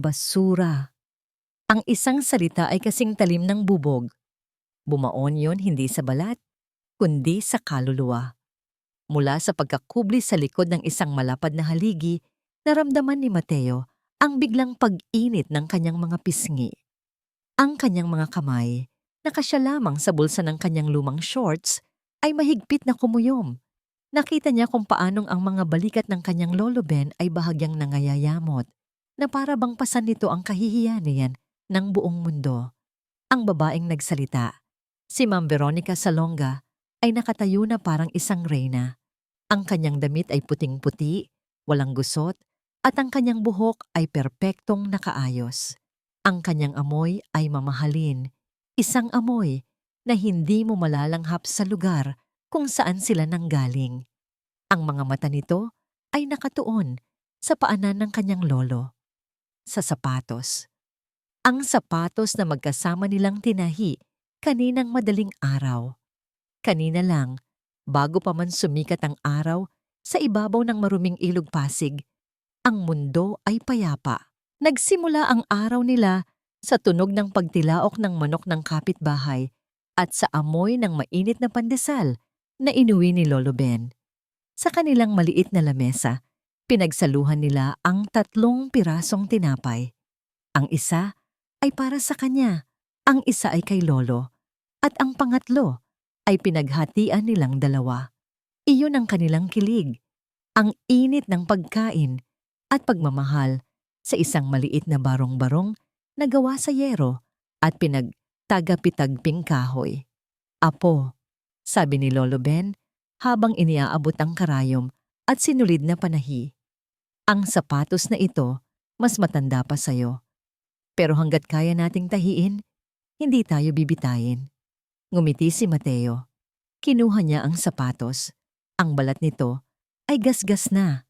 Basura. Ang isang salita ay kasing talim ng bubog. Bumaon yon hindi sa balat, kundi sa kaluluwa. Mula sa pagkakubli sa likod ng isang malapad na haligi, naramdaman ni Mateo ang biglang pag-init ng kanyang mga pisngi. Ang kanyang mga kamay, nakasya lamang sa bulsa ng kanyang lumang shorts, ay mahigpit na kumuyom. Nakita niya kung paanong ang mga balikat ng kanyang lolo Ben ay bahagyang nangayayamot, na para bang pasan nito ang kahihiyanian ng buong mundo. Ang babaeng nagsalita, si Ma'am Veronica Salonga, ay nakatayo na parang isang reyna. Ang kanyang damit ay puting-puti, walang gusot, at ang kanyang buhok ay perpektong nakaayos. Ang kanyang amoy ay mamahalin, isang amoy na hindi mo malalanghap sa lugar kung saan sila nanggaling. Ang mga mata nito ay nakatuon sa paanan ng kanyang lolo, sa sapatos. Ang sapatos na magkasama nilang tinahi kaninang madaling araw. Kanina lang, bago pa man sumikat ang araw sa ibabaw ng maruming ilog Pasig, ang mundo ay payapa. Nagsimula ang araw nila sa tunog ng pagtilaok ng manok ng kapitbahay at sa amoy ng mainit na pandesal na inuwi ni Lolo Ben. Sa kanilang maliit na lamesa, pinagsaluhan nila ang 3 pirasong tinapay. Ang isa ay para sa kanya, ang isa ay kay Lolo, at ang pangatlo ay pinaghatian nilang 2. Iyon ang kanilang kilig, ang init ng pagkain at pagmamahal sa isang maliit na barong-barong na gawa sa yero at pinagtagapitagping kahoy. Apo, sabi ni Lolo Ben habang iniaabot ang karayom at sinulid na panahi. Ang sapatos na ito mas matanda pa sa'yo. Pero hanggat kaya nating tahiin, hindi tayo bibitayin. Ngumiti si Mateo. Kinuha niya ang sapatos. Ang balat nito ay gasgas na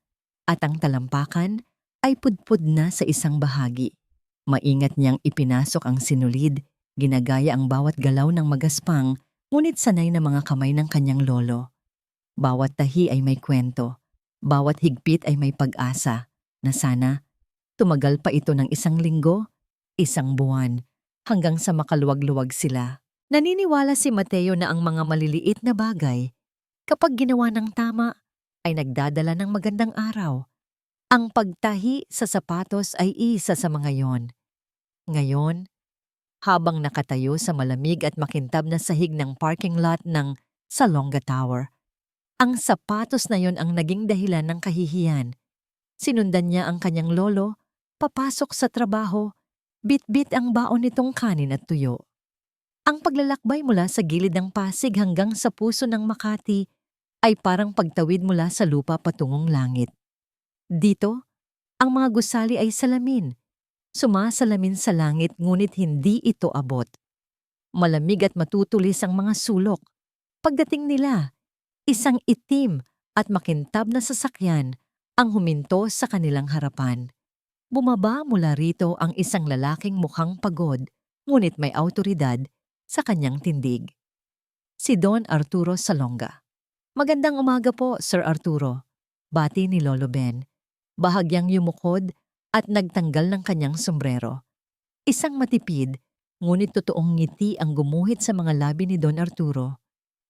at ang talampakan ay pudpud na sa isang bahagi. Maingat niyang ipinasok ang sinulid, ginagaya ang bawat galaw ng magaspang, ngunit sanay na mga kamay ng kanyang lolo. Bawat tahi ay may kwento, bawat higpit ay may pag-asa, na sana tumagal pa ito ng 1 linggo, 1 buwan, hanggang sa makaluwag-luwag sila. Naniniwala si Mateo na ang mga maliliit na bagay, kapag ginawa ng tama, ay nagdadala ng magandang araw. Ang pagtahi sa sapatos ay isa sa mga yon. Ngayon, habang nakatayo sa malamig at makintab na sahig ng parking lot ng Salonga Tower, ang sapatos na yon ang naging dahilan ng kahihiyan. Sinundan niya ang kanyang lolo, papasok sa trabaho, bit-bit ang baon nitong kanin at tuyo. Ang paglalakbay mula sa gilid ng Pasig hanggang sa puso ng Makati ay parang pagtawid mula sa lupa patungong langit. Dito, ang mga gusali ay salamin. Sumasalamin sa langit ngunit hindi ito abot. Malamig at matutulis ang mga sulok. Pagdating nila, isang itim at makintab na sasakyan ang huminto sa kanilang harapan. Bumaba mula rito ang isang lalaking mukhang pagod ngunit may awtoridad sa kanyang tindig. Si Don Arturo Salonga. Magandang umaga po, Sir Arturo. Bati ni Lolo Ben. Bahagyang yumukod at nagtanggal ng kanyang sombrero. Isang matipid, ngunit totoong ngiti ang gumuhit sa mga labi ni Don Arturo.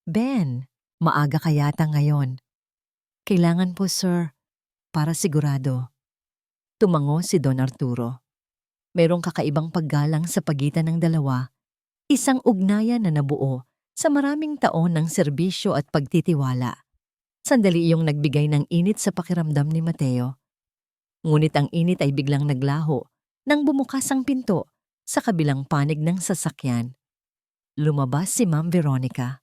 Ben, maaga ka yata ngayon. Kailangan po, sir, para sigurado. Tumango si Don Arturo. Merong kakaibang paggalang sa pagitan ng dalawa, isang ugnayan na nabuo sa maraming taon ng serbisyo at pagtitiwala. Sandali iyong nagbigay ng init sa pakiramdam ni Mateo. Ngunit ang init ay biglang naglaho nang bumukas ang pinto sa kabilang panig ng sasakyan. Lumabas si Ma'am Veronica.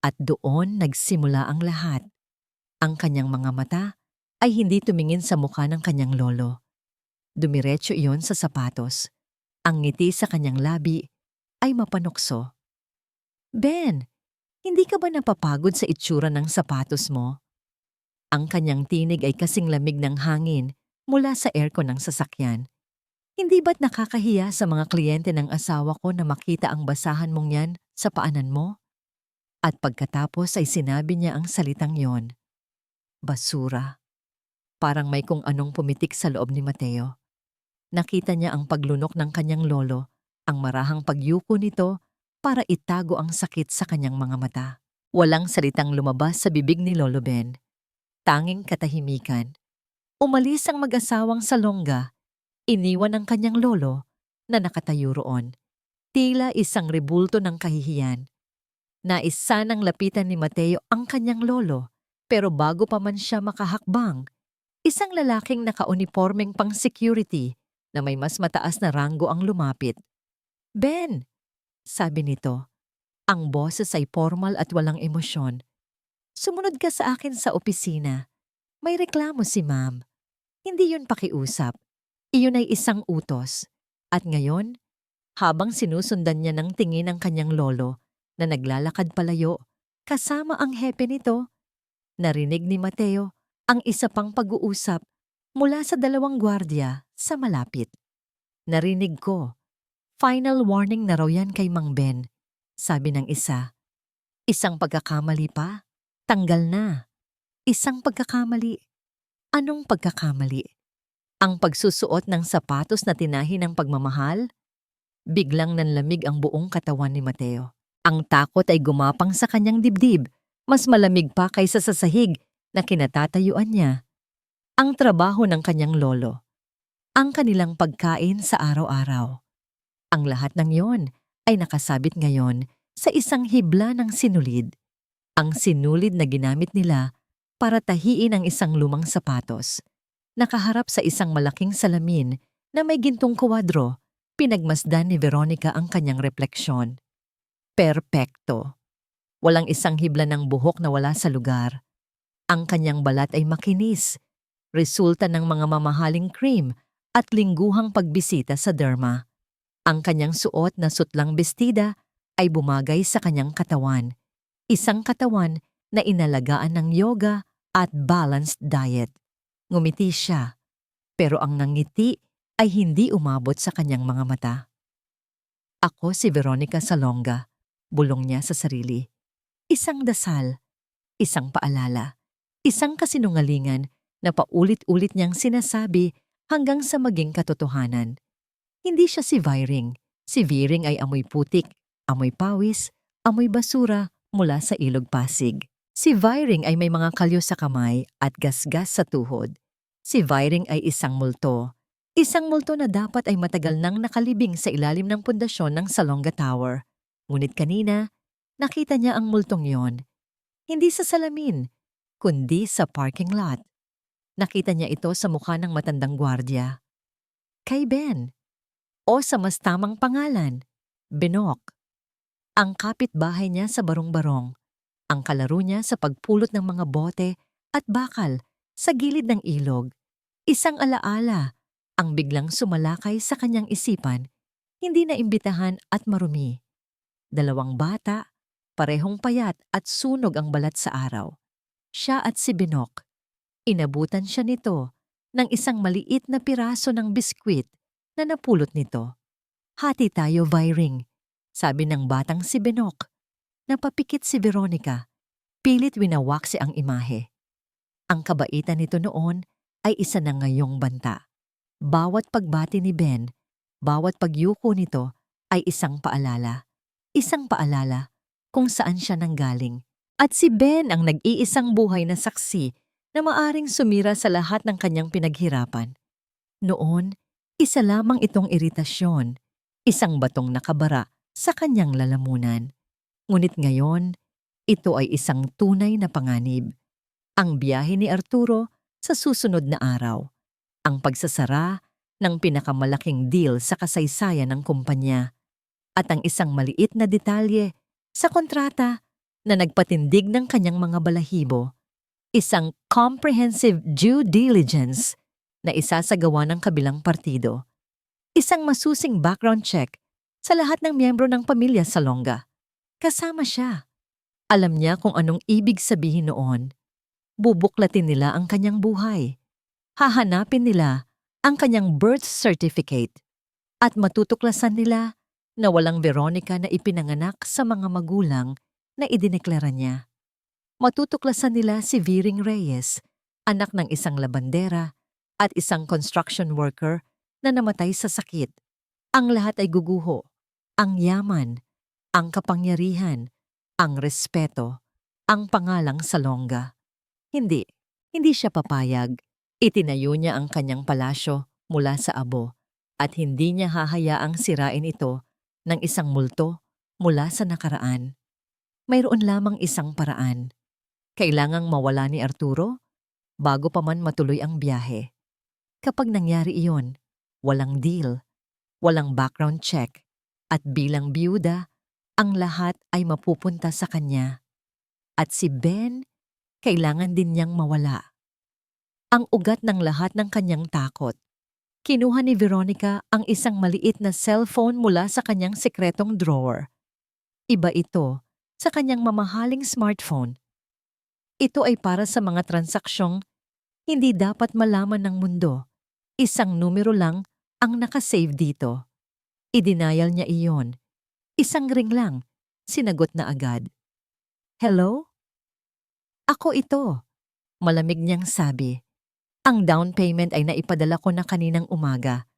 At doon nagsimula ang lahat. Ang kanyang mga mata ay hindi tumingin sa mukha ng kanyang lolo. Dumiretso iyon sa sapatos. Ang ngiti sa kanyang labi ay mapanukso. Ben, hindi ka ba napapagod sa itsura ng sapatos mo? Ang kanyang tinig ay kasing lamig ng hangin mula sa aircon ng sasakyan. Hindi ba't nakakahiya sa mga kliyente ng asawa ko na makita ang basahan mong yan sa paanan mo? At pagkatapos ay sinabi niya ang salitang yon. Basura. Parang may kung anong pumitik sa loob ni Mateo. Nakita niya ang paglunok ng kanyang lolo, ang marahang pagyuko nito para itago ang sakit sa kanyang mga mata. Walang salitang lumabas sa bibig ni Lolo Ben. Tanging katahimikan. Umalis ang mag-asawang salongga, iniwan ang kanyang lolo na nakatayo roon. Tila isang rebulto ng kahihiyan. Nais sanang lapitan ni Mateo ang kanyang lolo, pero bago pa man siya makahakbang, isang lalaking naka-uniformeng pang-security na may mas mataas na ranggo ang lumapit. "Ben," sabi nito. Ang boses ay formal at walang emosyon. "Sumunod ka sa akin sa opisina. May reklamo si ma'am. Hindi yun pakiusap. Iyon ay isang utos." At ngayon, habang sinusundan niya ng tingin ang kanyang lolo na naglalakad palayo, kasama ang hepe nito, narinig ni Mateo ang isa pang pag-uusap mula sa dalawang gwardiya sa malapit. "Narinig ko. Final warning na raw yan kay Mang Ben," sabi ng isa. "Isang pagkakamali pa? Tanggal na." Isang pagkakamali. Anong pagkakamali? Ang pagsusuot ng sapatos na tinahi ng pagmamahal? Biglang nanlamig ang buong katawan ni Mateo. Ang takot ay gumapang sa kanyang dibdib, mas malamig pa kaysa sa sahig na kinatatayuan niya. Ang trabaho ng kanyang lolo. Ang kanilang pagkain sa araw-araw. Ang lahat ng yon ay nakasabit ngayon sa isang hibla ng sinulid. Ang sinulid na ginamit nila para tahiin ang isang lumang sapatos. Nakaharap sa isang malaking salamin na may gintong kwadro, pinagmasdan ni Veronica ang kanyang refleksyon. Perpekto. Walang isang hibla ng buhok na wala sa lugar. Ang kanyang balat ay makinis, resulta ng mga mamahaling cream at lingguhang pagbisita sa derma. Ang kanyang suot na sutlang bestida ay bumagay sa kanyang katawan. Isang katawan na inalagaan ng yoga at balanced diet. Ngumiti siya, pero ang nangiti ay hindi umabot sa kanyang mga mata. "Ako si Veronica Salonga," bulong niya sa sarili. Isang dasal, isang paalala, isang kasinungalingan na paulit-ulit niyang sinasabi hanggang sa maging katotohanan. Hindi siya si Viring. Si Viring ay amoy putik, amoy pawis, amoy basura mula sa ilog Pasig. Si Viring ay may mga kalyo sa kamay at gasgas sa tuhod. Si Viring ay isang multo. Isang multo na dapat ay matagal nang nakalibing sa ilalim ng pundasyon ng Salonga Tower. Ngunit kanina, nakita niya ang multong yon. Hindi sa salamin, kundi sa parking lot. Nakita niya ito sa mukha ng matandang gwardya. Kay Ben. O sa mas tamang pangalan, Benok. Ang kapitbahay niya sa barong-barong. Ang kalaro niya sa pagpulot ng mga bote at bakal sa gilid ng ilog. Isang alaala ang biglang sumalakay sa kanyang isipan, hindi na imbitahan at marumi. Dalawang bata, parehong payat at sunog ang balat sa araw. Siya at si Benok. Inabutan siya nito ng isang maliit na piraso ng biskwit na napulot nito. "Hati tayo, Viring," sabi ng batang si Benok. Napapikit si Veronica. Pilit winawaksi ang imahe. Ang kabaitan nito noon ay isa na ngayong banta. Bawat pagbati ni Ben, bawat pagyuko nito ay isang paalala. Isang paalala kung saan siya nanggaling. At si Ben ang nag-iisang buhay na saksi na maaring sumira sa lahat ng kanyang pinaghirapan. Noon, isa lamang itong iritasyon, isang batong nakabara sa kanyang lalamunan. Ngunit ngayon, ito ay isang tunay na panganib. Ang biyahe ni Arturo sa susunod na araw. Ang pagsasara ng pinakamalaking deal sa kasaysayan ng kumpanya. At ang isang maliit na detalye sa kontrata na nagpatindig ng kanyang mga balahibo. Isang comprehensive due diligence na isasagawa ng kabilang partido. Isang masusing background check sa lahat ng miyembro ng pamilya Salonga. Kasama siya. Alam niya kung anong ibig sabihin noon. Bubuklatin nila ang kanyang buhay. Hahanapin nila ang kanyang birth certificate at matutuklasan nila na walang Veronica na ipinanganak sa mga magulang na idineklara niya. Matutuklasan nila si Viring Reyes, anak ng isang labandera at isang construction worker na namatay sa sakit. Ang lahat ay guguho. Ang yaman, ang kapangyarihan, ang respeto, ang pangalang Salonga. Hindi, hindi siya papayag. Itinayo niya ang kanyang palasyo mula sa abo at hindi niya hahayaang sirain ito ng isang multo mula sa nakaraan. Mayroon lamang isang paraan. Kailangang mawala ni Arturo bago pa man matuloy ang biyahe. Kapag nangyari iyon, walang deal, walang background check, at bilang biyuda, ang lahat ay mapupunta sa kanya. At si Ben, kailangan din niyang mawala. Ang ugat ng lahat ng kanyang takot. Kinuha ni Veronica ang isang maliit na cellphone mula sa kanyang sekretong drawer. Iba ito sa kanyang mamahaling smartphone. Ito ay para sa mga transaksyong hindi dapat malaman ng mundo. Isang numero lang ang nakasave dito. I-denial niya iyon. Isang ring lang. Sinagot na agad. Hello? Ako ito. Malamig niyang sabi. Ang down payment ay naipadala ko na kaninang umaga.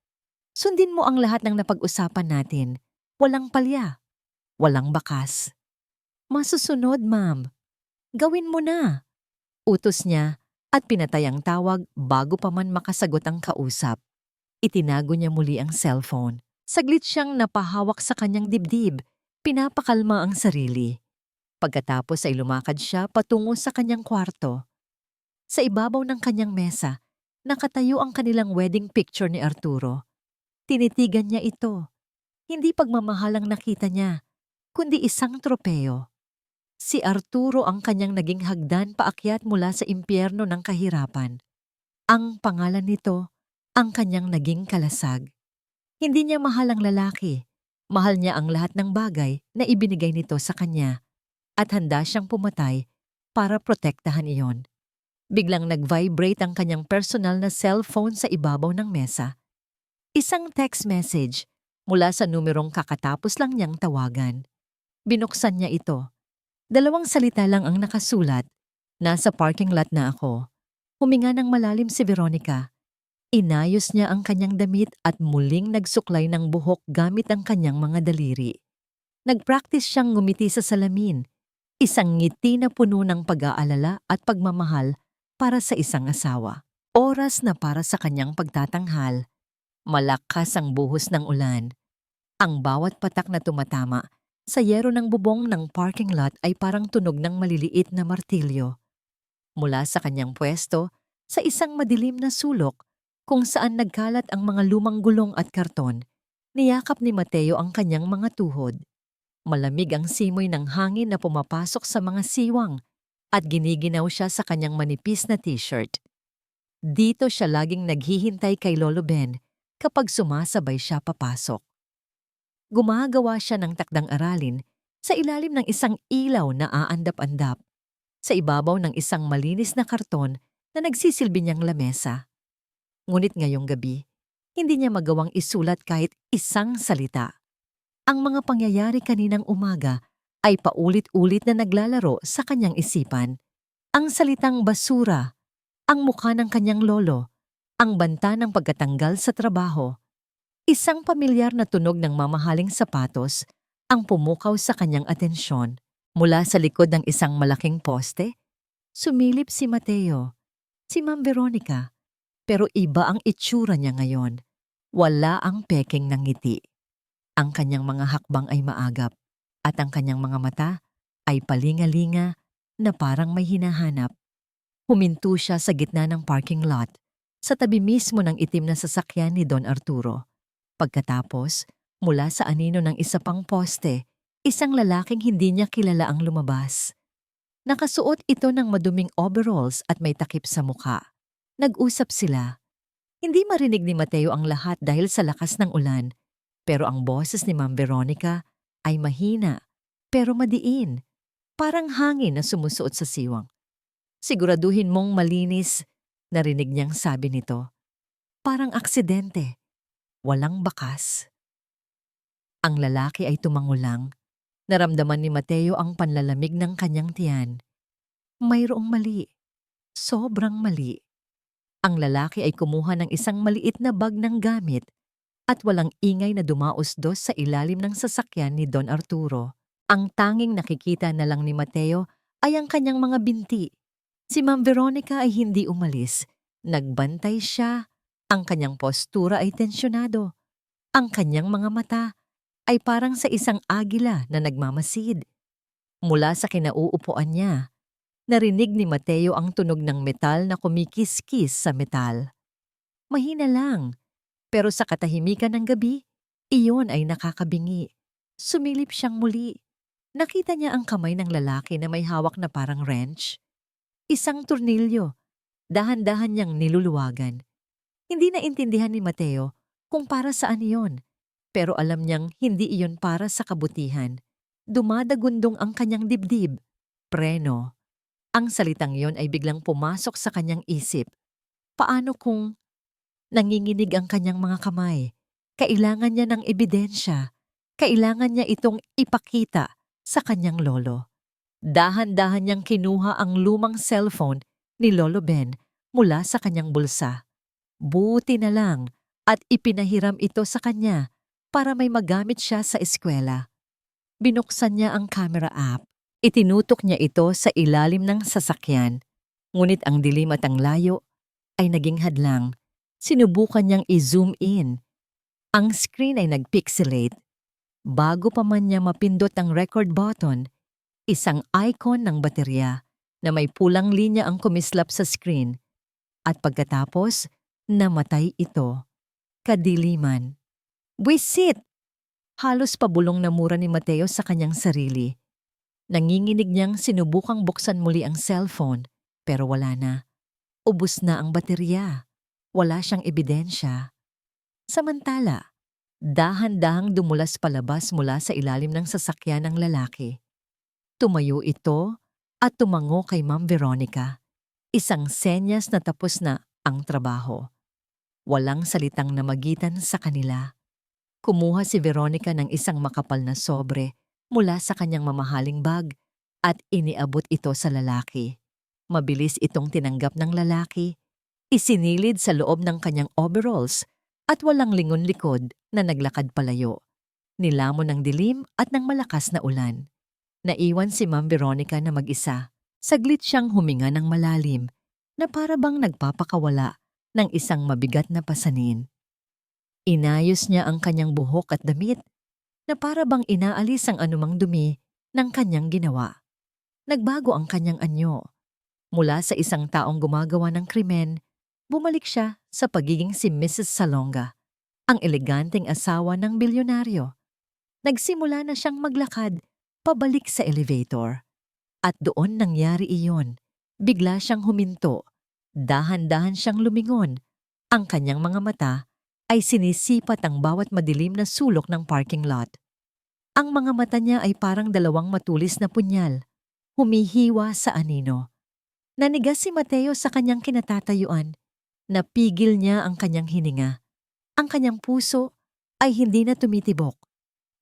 Sundin mo ang lahat ng napag-usapan natin. Walang palya. Walang bakas. Masusunod, ma'am. Gawin mo na. Utos niya at pinatay ang tawag bago pa man makasagot ang kausap. Itinago niya muli ang cellphone. Saglit siyang napahawak sa kanyang dibdib. Pinapakalma ang sarili. Pagkatapos ay lumakad siya patungo sa kanyang kwarto. Sa ibabaw ng kanyang mesa, nakatayo ang kanilang wedding picture ni Arturo. Tinitigan niya ito. Hindi pagmamahal ang nakita niya, kundi isang tropeo. Si Arturo ang kanyang naging hagdan paakyat mula sa impyerno ng kahirapan. Ang pangalan nito, ang kanyang naging kalasag. Hindi niya mahal ang lalaki. Mahal niya ang lahat ng bagay na ibinigay nito sa kanya. At handa siyang pumatay para protektahan iyon. Biglang nag-vibrate ang kanyang personal na cellphone sa ibabaw ng mesa. Isang text message mula sa numerong kakatapos lang niyang tawagan. Binuksan niya ito. 2 salita lang ang nakasulat. Nasa parking lot na ako. Huminga ng malalim si Veronica. Inayos niya ang kanyang damit at muling nagsuklay ng buhok gamit ang kanyang mga daliri. Nag-practice siyang ngumiti sa salamin. Isang ngiti na puno ng pag-aalala at pagmamahal para sa isang asawa. Oras na para sa kanyang pagtatanghal. Malakas ang buhos ng ulan. Ang bawat patak na tumatama sa yero ng bubong ng parking lot ay parang tunog ng maliliit na martilyo. Mula sa kanyang pwesto, sa isang madilim na sulok kung saan nagkalat ang mga lumang gulong at karton, niyakap ni Mateo ang kanyang mga tuhod. Malamig ang simoy ng hangin na pumapasok sa mga siwang at giniginaw siya sa kanyang manipis na t-shirt. Dito siya laging naghihintay kay Lolo Ben kapag sumasabay siya papasok. Gumagawa siya ng takdang aralin sa ilalim ng isang ilaw na aandap-andap, sa ibabaw ng isang malinis na karton na nagsisilbi niyang lamesa. Ngunit ngayong gabi, hindi niya magawang isulat kahit isang salita. Ang mga pangyayari kaninang umaga ay paulit-ulit na naglalaro sa kanyang isipan. Ang salitang basura, ang mukha ng kanyang lolo, ang banta ng pagkatanggal sa trabaho. Isang pamilyar na tunog ng mamahaling sapatos ang pumukaw sa kanyang atensyon. Mula sa likod ng isang malaking poste, sumilip si Mateo, si Ma'am Veronica, pero iba ang itsura niya ngayon. Wala ang peking ng ngiti. Ang kanyang mga hakbang ay maagap at ang kanyang mga mata ay palingalinga na parang may hinahanap. Huminto siya sa gitna ng parking lot, sa tabi mismo ng itim na sasakyan ni Don Arturo. Pagkatapos, mula sa anino ng isa pang poste, isang lalaking hindi niya kilala ang lumabas. Nakasuot ito ng maduming overalls at may takip sa mukha. Nag-usap sila. Hindi marinig ni Mateo ang lahat dahil sa lakas ng ulan. Pero ang boses ni Ma'am Veronica ay mahina, pero madiin. Parang hangin na sumusuot sa siwang. Siguraduhin mong malinis, narinig niyang sabi nito. Parang aksidente. Walang bakas. Ang lalaki ay tumangulang. Naramdaman ni Mateo ang panlalamig ng kanyang tiyan. Mayroong mali. Sobrang mali. Ang lalaki ay kumuha ng isang maliit na bag ng gamit at walang ingay na dumaos-dos sa ilalim ng sasakyan ni Don Arturo. Ang tanging nakikita na lang ni Mateo ay ang kanyang mga binti. Si Ma'am Veronica ay hindi umalis. Nagbantay siya. Ang kanyang postura ay tensyonado. Ang kanyang mga mata ay parang sa isang agila na nagmamasid. Mula sa kinauupuan niya, narinig ni Mateo ang tunog ng metal na kumikis-kis sa metal. Mahina lang, pero sa katahimikan ng gabi, iyon ay nakakabingi. Sumilip siyang muli. Nakita niya ang kamay ng lalaki na may hawak na parang wrench. Isang tornilyo. Dahan-dahan niyang niluluwagan. Hindi naintindihan ni Mateo kung para saan iyon, pero alam niyang hindi iyon para sa kabutihan. Dumadagundong ang kanyang dibdib. Preno. Ang salitang iyon ay biglang pumasok sa kanyang isip. Paano kung nanginginig ang kanyang mga kamay? Kailangan niya ng ebidensya. Kailangan niya itong ipakita sa kanyang lolo. Dahan-dahan niyang kinuha ang lumang cellphone ni Lolo Ben mula sa kanyang bulsa. Buti na lang at ipinahiram ito sa kanya para may magamit siya sa eskwela. Binuksan niya ang camera app. Itinutok niya ito sa ilalim ng sasakyan. Ngunit ang dilim at ang layo ay naging hadlang. Sinubukan niyang i-zoom in. Ang screen ay nagpixelate. Bago pa man niya mapindot ang record button, isang icon ng baterya na may pulang linya ang kumislap sa screen. At pagkatapos, namatay ito. Kadiliman. Buwisit! Halos pabulong na mura ni Mateo sa kanyang sarili. Nanginginig niyang sinubukang buksan muli ang cellphone, pero wala na. Ubus na ang baterya. Wala siyang ebidensya. Samantala, dahan-dahang dumulas palabas mula sa ilalim ng sasakyan ng lalaki. Tumayo ito at tumango kay Ma'am Veronica. Isang senyas na tapos na ang trabaho. Walang salitang namagitan sa kanila. Kumuha si Veronica ng isang makapal na sobre mula sa kanyang mamahaling bag at iniabot ito sa lalaki. Mabilis itong tinanggap ng lalaki. Isinilid sa loob ng kanyang overalls at walang lingon likod na naglakad palayo. Nilamon ng dilim at ng malakas na ulan. Naiwan si Ma'am Veronica na mag-isa. Saglit siyang huminga ng malalim na para bang nagpapakawala ng isang mabigat na pasanin. Inayos niya ang kanyang buhok at damit na para bang inaalis ang anumang dumi ng kanyang ginawa. Nagbago ang kanyang anyo. Mula sa isang taong gumagawa ng krimen, bumalik siya sa pagiging si Mrs. Salonga, ang eleganteng asawa ng bilyonaryo. Nagsimula na siyang maglakad pabalik sa elevator. At doon nangyari iyon. Bigla siyang huminto. Dahan-dahan siyang lumingon. Ang kanyang mga mata ay sinisipat ang bawat madilim na sulok ng parking lot. Ang mga mata niya ay parang dalawang matulis na punyal. Humihiwa sa anino. Nanigas si Mateo sa kanyang kinatatayuan. Napigil niya ang kanyang hininga. Ang kanyang puso ay hindi na tumitibok.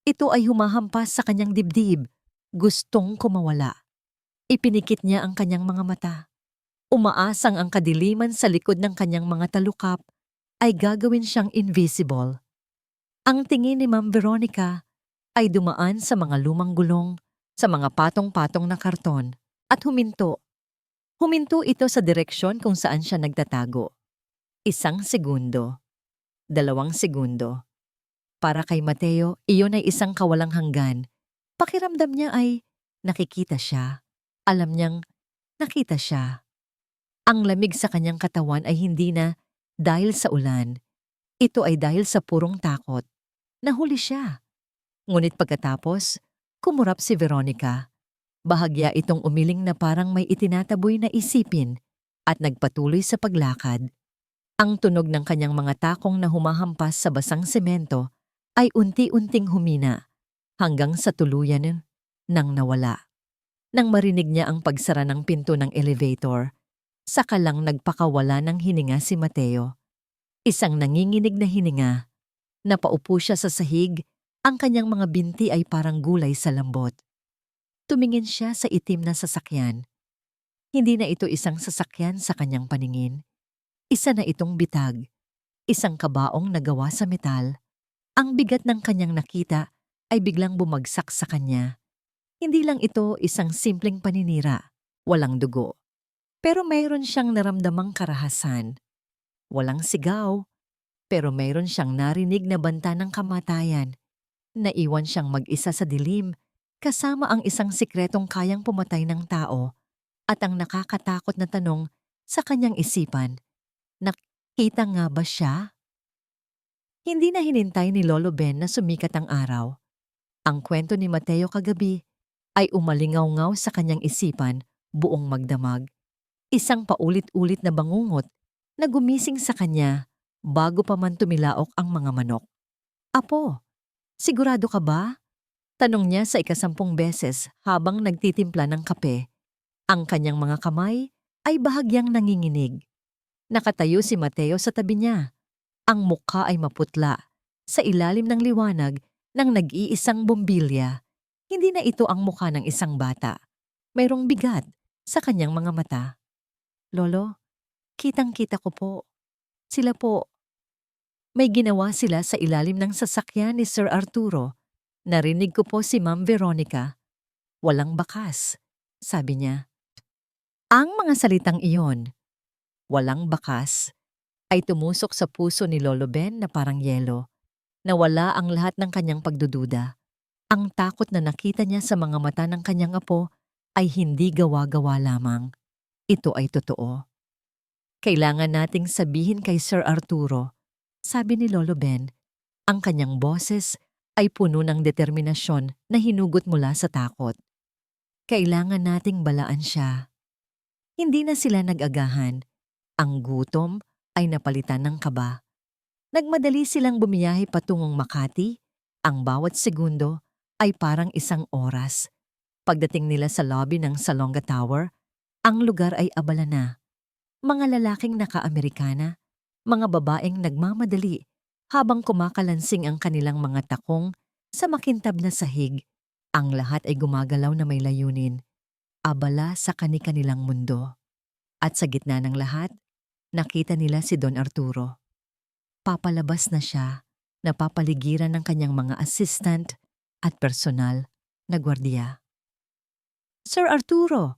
Ito ay humahampas sa kanyang dibdib. Gustong kumawala. Ipinikit niya ang kanyang mga mata. Umaasang ang kadiliman sa likod ng kanyang mga talukap ay gagawin siyang invisible. Ang tingin ni Ma'am Veronica ay dumaan sa mga lumang gulong, sa mga patong-patong na karton, at huminto. Huminto ito sa direksyon kung saan siya nagtatago. 1 segundo. 2 segundo. Para kay Mateo, iyon ay isang kawalang hanggan. Pakiramdam niya ay nakikita siya. Alam niyang nakita siya. Ang lamig sa kanyang katawan ay hindi na dahil sa ulan. Ito ay dahil sa purong takot. Nahuli siya. Ngunit pagkatapos, kumurap si Veronica. Bahagya itong umiling na parang may itinataboy na isipin at nagpatuloy sa paglakad. Ang tunog ng kanyang mga takong na humahampas sa basang semento ay unti-unting humina hanggang sa tuluyan nang nawala. Nang marinig niya ang pagsara ng pinto ng elevator, saka lang nagpakawala ng hininga si Mateo. Isang nanginginig na hininga. Napaupo siya sa sahig, ang kanyang mga binti ay parang gulay sa lambot. Tumingin siya sa itim na sasakyan. Hindi na ito isang sasakyan sa kanyang paningin. Isa na itong bitag, isang kabaong na gawa sa metal. Ang bigat ng kanyang nakita ay biglang bumagsak sa kanya. Hindi lang ito isang simpleng paninira, walang dugo. Pero mayroon siyang naramdamang karahasan. Walang sigaw, pero mayroon siyang narinig na banta ng kamatayan. Naiwan siyang mag-isa sa dilim, kasama ang isang sikretong kayang pumatay ng tao at ang nakakatakot na tanong sa kanyang isipan, nakita nga ba siya? Hindi na hinintay ni Lolo Ben na sumikat ang araw. Ang kwento ni Mateo kagabi ay umalingaw-ngaw sa kanyang isipan buong magdamag. Isang paulit-ulit na bangungot na gumising sa kanya bago pa man tumilaok ang mga manok. Apo, sigurado ka ba? Tanong niya sa 10 beses habang nagtitimpla ng kape. Ang kanyang mga kamay ay bahagyang nanginginig. Nakatayo si Mateo sa tabi niya. Ang mukha ay maputla. Sa ilalim ng liwanag ng nag-iisang bombilya, hindi na ito ang mukha ng isang bata. Mayroong bigat sa kanyang mga mata. Lolo, kitang-kita ko po. Sila po. May ginawa sila sa ilalim ng sasakyan ni Sir Arturo. Narinig ko po si Ma'am Veronica. Walang bakas, sabi niya. Ang mga salitang iyon, walang bakas, ay tumusok sa puso ni Lolo Ben na parang yelo. Nawala ang lahat ng kanyang pagdududa. Ang takot na nakita niya sa mga mata ng kanyang apo ay hindi gawa-gawa lamang. Ito ay totoo. Kailangan nating sabihin kay Sir Arturo, sabi ni Lolo Ben. Ang kanyang boses ay puno ng determinasyon na hinugot mula sa takot. Kailangan nating balaan siya. Hindi na sila nag-agahan. Ang gutom ay napalitan ng kaba. Nagmadali silang bumiyahe patungong Makati. Ang bawat segundo ay parang isang oras. Pagdating nila sa lobby ng Salonga Tower, ang lugar ay abala na. Mga lalaking naka-Amerikana, mga babaeng nagmamadali habang kumakalansing ang kanilang mga takong sa makintab na sahig. Ang lahat ay gumagalaw na may layunin. Abala sa kani-kanilang mundo. At sa gitna ng lahat, nakita nila si Don Arturo. Papalabas na siya, napapaligiran ng kanyang mga assistant at personal na gwardiya. Sir Arturo!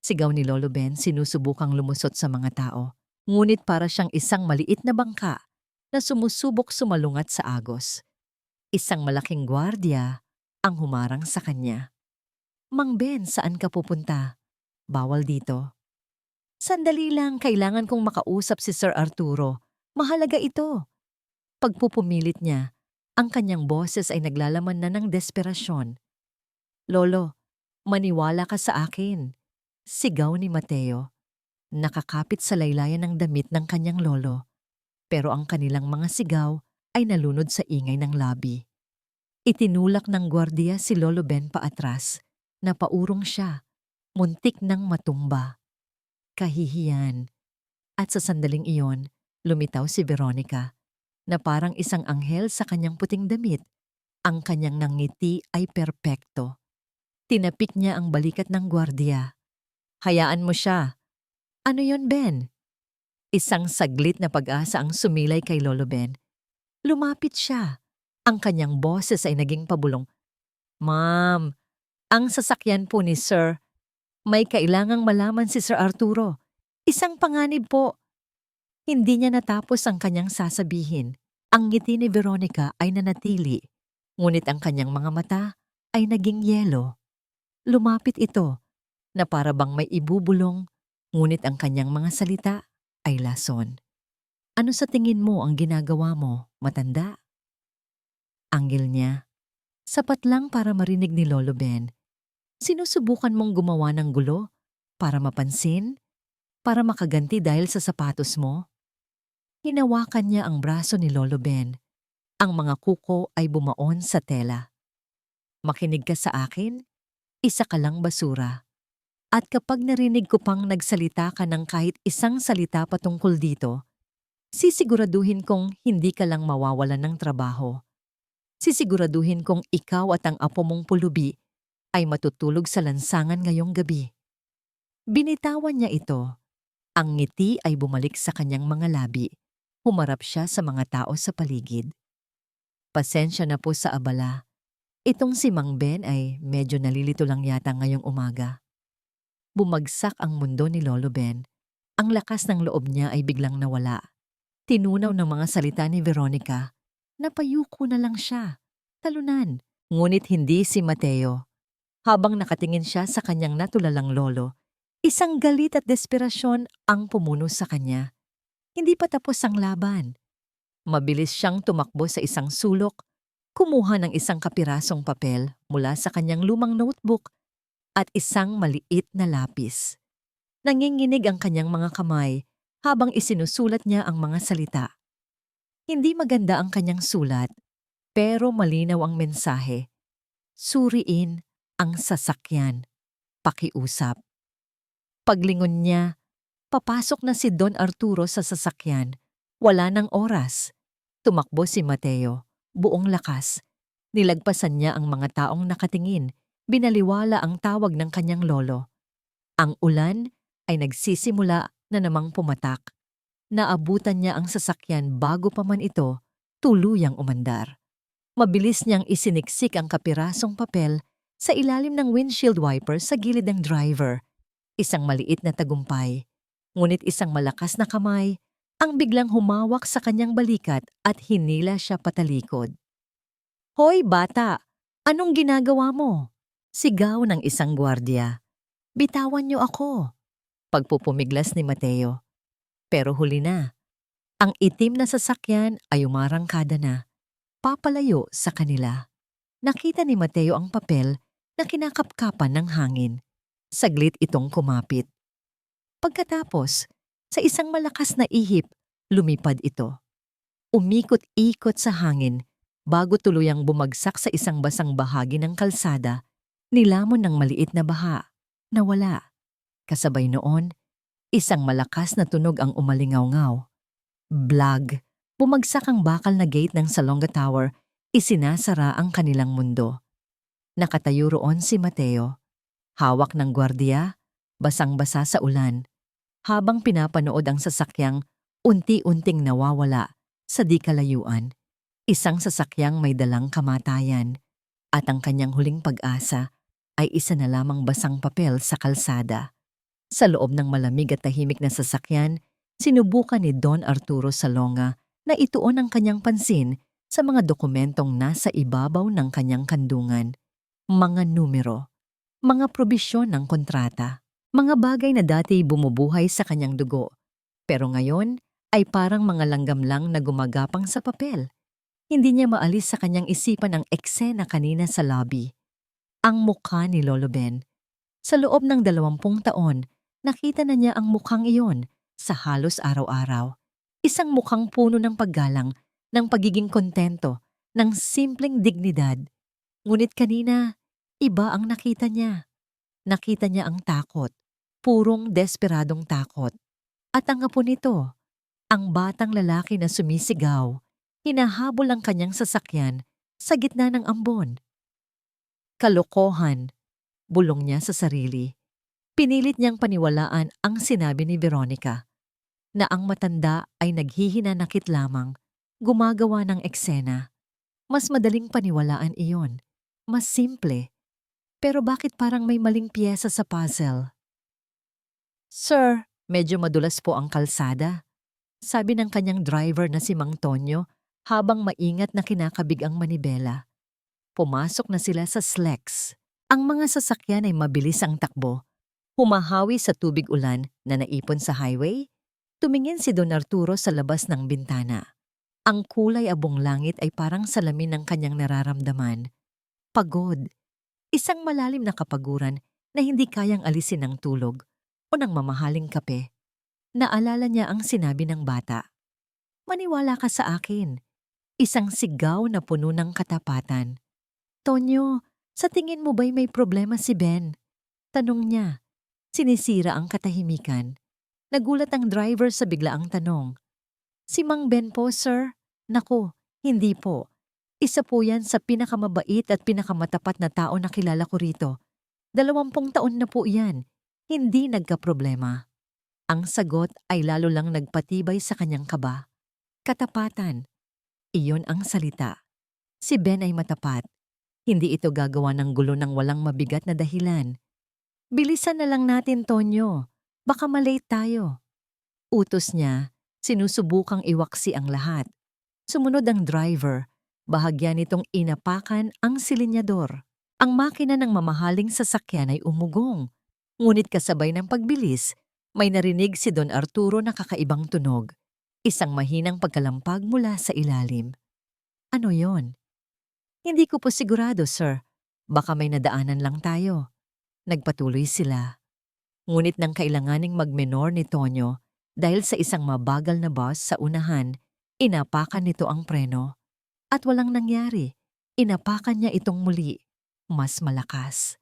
Sigaw ni Lolo Ben, sinusubukang lumusot sa mga tao. Ngunit para siyang isang maliit na bangka na sumusubok sumalungat sa agos. Isang malaking gwardiya ang humarang sa kanya. Mang Ben, saan ka pupunta? Bawal dito. Sandali lang, kailangan kong makausap si Sir Arturo. Mahalaga ito. Pagpupumilit niya, ang kanyang boses ay naglalaman na ng desperasyon. Lolo, maniwala ka sa akin. Sigaw ni Mateo. Nakakapit sa laylayan ng damit ng kanyang lolo. Pero ang kanilang mga sigaw ay nalunod sa ingay ng labi. Itinulak ng gwardiya si Lolo Ben paatras. Napaurong siya. Muntik nang matumba. Kahihiyan. At sa sandaling iyon, lumitaw si Veronica na parang isang anghel sa kanyang puting damit. Ang kanyang nangiti ay perpekto. Tinapik niya ang balikat ng gwardiya. Hayaan mo siya. Ano yon, Ben? Isang saglit na pag-asa ang sumilay kay Lolo Ben. Lumapit siya. Ang kanyang boses ay naging pabulong. Ma'am, ang sasakyan po ni Sir, may kailangang malaman si Sir Arturo. Isang panganib po. Hindi niya natapos ang kanyang sasabihin. Ang ngiti ni Veronica ay nanatili, ngunit ang kanyang mga mata ay naging yelo. Lumapit ito, na para bang may ibubulong, ngunit ang kanyang mga salita ay lason. Ano sa tingin mo ang ginagawa mo, matanda? Anggil niya. Sapat lang para marinig ni Lolo Ben. Sinusubukan mong gumawa ng gulo para mapansin? Para makaganti dahil sa sapatos mo? Hinawakan niya ang braso ni Lolo Ben. Ang mga kuko ay bumaon sa tela. Makinig ka sa akin, isa ka lang basura. At kapag narinig ko pang nagsalita ka ng kahit isang salita patungkol dito, sisiguraduhin kong hindi ka lang mawawalan ng trabaho. Sisiguraduhin kong ikaw at ang apo mong pulubi ay matutulog sa lansangan ngayong gabi. Binitawan niya ito. Ang ngiti ay bumalik sa kanyang mga labi. Humarap siya sa mga tao sa paligid. Pasensya na po sa abala. Itong si Mang Ben ay medyo nalilito lang yata ngayong umaga. Bumagsak ang mundo ni Lolo Ben. Ang lakas ng loob niya ay biglang nawala. Tinunaw ng mga salita ni Veronica. Napayuko na lang siya. Talunan. Ngunit hindi si Mateo. Habang nakatingin siya sa kanyang natulalang lolo, isang galit at desperasyon ang pumuno sa kanya. Hindi pa tapos ang laban. Mabilis siyang tumakbo sa isang sulok, kumuha ng isang kapirasong papel mula sa kanyang lumang notebook at isang maliit na lapis. Nanginginig ang kanyang mga kamay habang isinusulat niya ang mga salita. Hindi maganda ang kanyang sulat, pero malinaw ang mensahe. Suriin ang sasakyan. Pakiusap. Paglingon niya, papasok na si Don Arturo sa sasakyan. Wala ng oras. Tumakbo si Mateo, buong lakas. Nilagpasan niya ang mga taong nakatingin. Binaliwala ang tawag ng kanyang lolo. Ang ulan ay nagsisimula na namang pumatak. Naabutan niya ang sasakyan bago pa man ito tuluyang umandar. Mabilis niyang isiniksik ang kapirasong papel sa ilalim ng windshield wiper sa gilid ng driver. Isang maliit na tagumpay, ngunit isang malakas na kamay ang biglang humawak sa kanyang balikat at hinila siya patalikod. "Hoy bata, anong ginagawa mo?" Sigaw ng isang gwardiya. "Bitawan niyo ako." Pagpupumiglas ni Mateo. Pero huli na. Ang itim na sasakyan ay umarangkada na, papalayo sa kanila. Nakita ni Mateo ang papel na kinakapkapan ng hangin. Saglit itong kumapit. Pagkatapos, sa isang malakas na ihip, lumipad ito. Umikot-ikot sa hangin bago tuluyang bumagsak sa isang basang bahagi ng kalsada, nilamon ng maliit na baha. Nawala. Kasabay noon, isang malakas na tunog ang umalingaw-ngaw. Blag. Bumagsak ang bakal na gate ng Salonga Tower, isinasara ang kanilang mundo. Nakatayo roon si Mateo, hawak ng gwardiya, basang-basa sa ulan, habang pinapanood ang sasakyang unti-unting nawawala sa di kalayuan. Isang sasakyang may dalang kamatayan, at ang kanyang huling pag-asa ay isa na lamang basang papel sa kalsada. Sa loob ng malamig at tahimik na sasakyan, sinubukan ni Don Arturo Salonga na ituon ang kanyang pansin sa mga dokumentong nasa ibabaw ng kanyang kandungan. Mga numero, mga probisyon ng kontrata, mga bagay na dati bumubuhay sa kanyang dugo, pero ngayon ay parang mga langgam lang na gumagapang sa papel. Hindi niya maalis sa kanyang isipan ang eksena kanina sa lobby. Ang mukha ni Lolo Ben. Sa loob ng 20 taon, nakita na niya ang mukhang iyon sa halos araw-araw. Isang mukhang puno ng paggalang, ng pagiging kontento, ng simpleng dignidad. Ngunit kanina, iba ang nakita niya. Nakita niya ang takot, purong desperadong takot. At ang apo nito, ang batang lalaki na sumisigaw, hinahabol ang kanyang sasakyan sa gitna ng ambon. Kalokohan, bulong niya sa sarili. Pinilit niyang paniwalaan ang sinabi ni Veronica, na ang matanda ay naghihinanakit lamang, gumagawa ng eksena. Mas madaling paniwalaan iyon, mas simple. Pero bakit parang may maling piyesa sa puzzle? "Sir, medyo madulas po ang kalsada," sabi ng kanyang driver na si Mang Tonyo habang maingat na kinakabig ang manibela. Pumasok na sila sa Slex. Ang mga sasakyan ay mabilis ang takbo. Humahawi sa tubig ulan na naipon sa highway. Tumingin si Don Arturo sa labas ng bintana. Ang kulay abong langit ay parang salamin ng kanyang nararamdaman. Pagod. Isang malalim na kapaguran na hindi kayang alisin ng tulog o ng mamahaling kape. Naalala niya ang sinabi ng bata. "Maniwala ka sa akin." Isang sigaw na puno ng katapatan. "Tonyo, sa tingin mo ba'y may problema si Ben?" Tanong niya. Sinisira ang katahimikan. Nagulat ang driver sa biglaang tanong. "Si Mang Ben po, sir?" "Naku, hindi po. Isa po yan sa pinakamabait at pinakamatapat na tao na kilala ko rito. 20 taon na po yan. Hindi nagkaproblema." Ang sagot ay lalo lang nagpatibay sa kanyang kaba. Katapatan. Iyon ang salita. Si Ben ay matapat. Hindi ito gagawa ng gulo ng walang mabigat na dahilan. Bilisan na lang natin, Tonyo. Baka malate tayo. Utos niya, sinusubukang iwaksi ang lahat. Sumunod ang driver. Bahagya nitong inapakan ang silinyador. Ang makina ng mamahaling sasakyan ay umugong. Ngunit kasabay ng pagbilis, may narinig si Don Arturo na kakaibang tunog. Isang mahinang pagkalampag mula sa ilalim. Ano yon? Hindi ko po sigurado, sir. Baka may nadaanan lang tayo. Nagpatuloy sila. Ngunit nang kailanganing magmenor ni Tonyo dahil sa isang mabagal na bus sa unahan, inapakan nito ang preno. At walang nangyari. Inapakan niya itong muli. Mas malakas.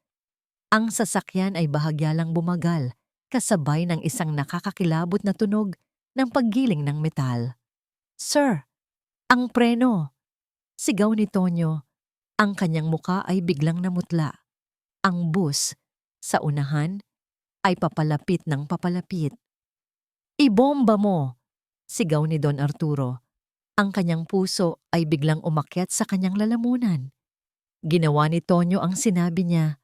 Ang sasakyan ay bahagya lang bumagal, kasabay ng isang nakakakilabot na tunog ng paggiling ng metal. Sir, ang preno! Sigaw ni Tonyo. Ang kanyang muka ay biglang namutla. Ang bus, sa unahan, ay papalapit ng papalapit. Ibomba mo! Sigaw ni Don Arturo. Ang kanyang puso ay biglang umakyat sa kanyang lalamunan. Ginawa ni Tonyo ang sinabi niya,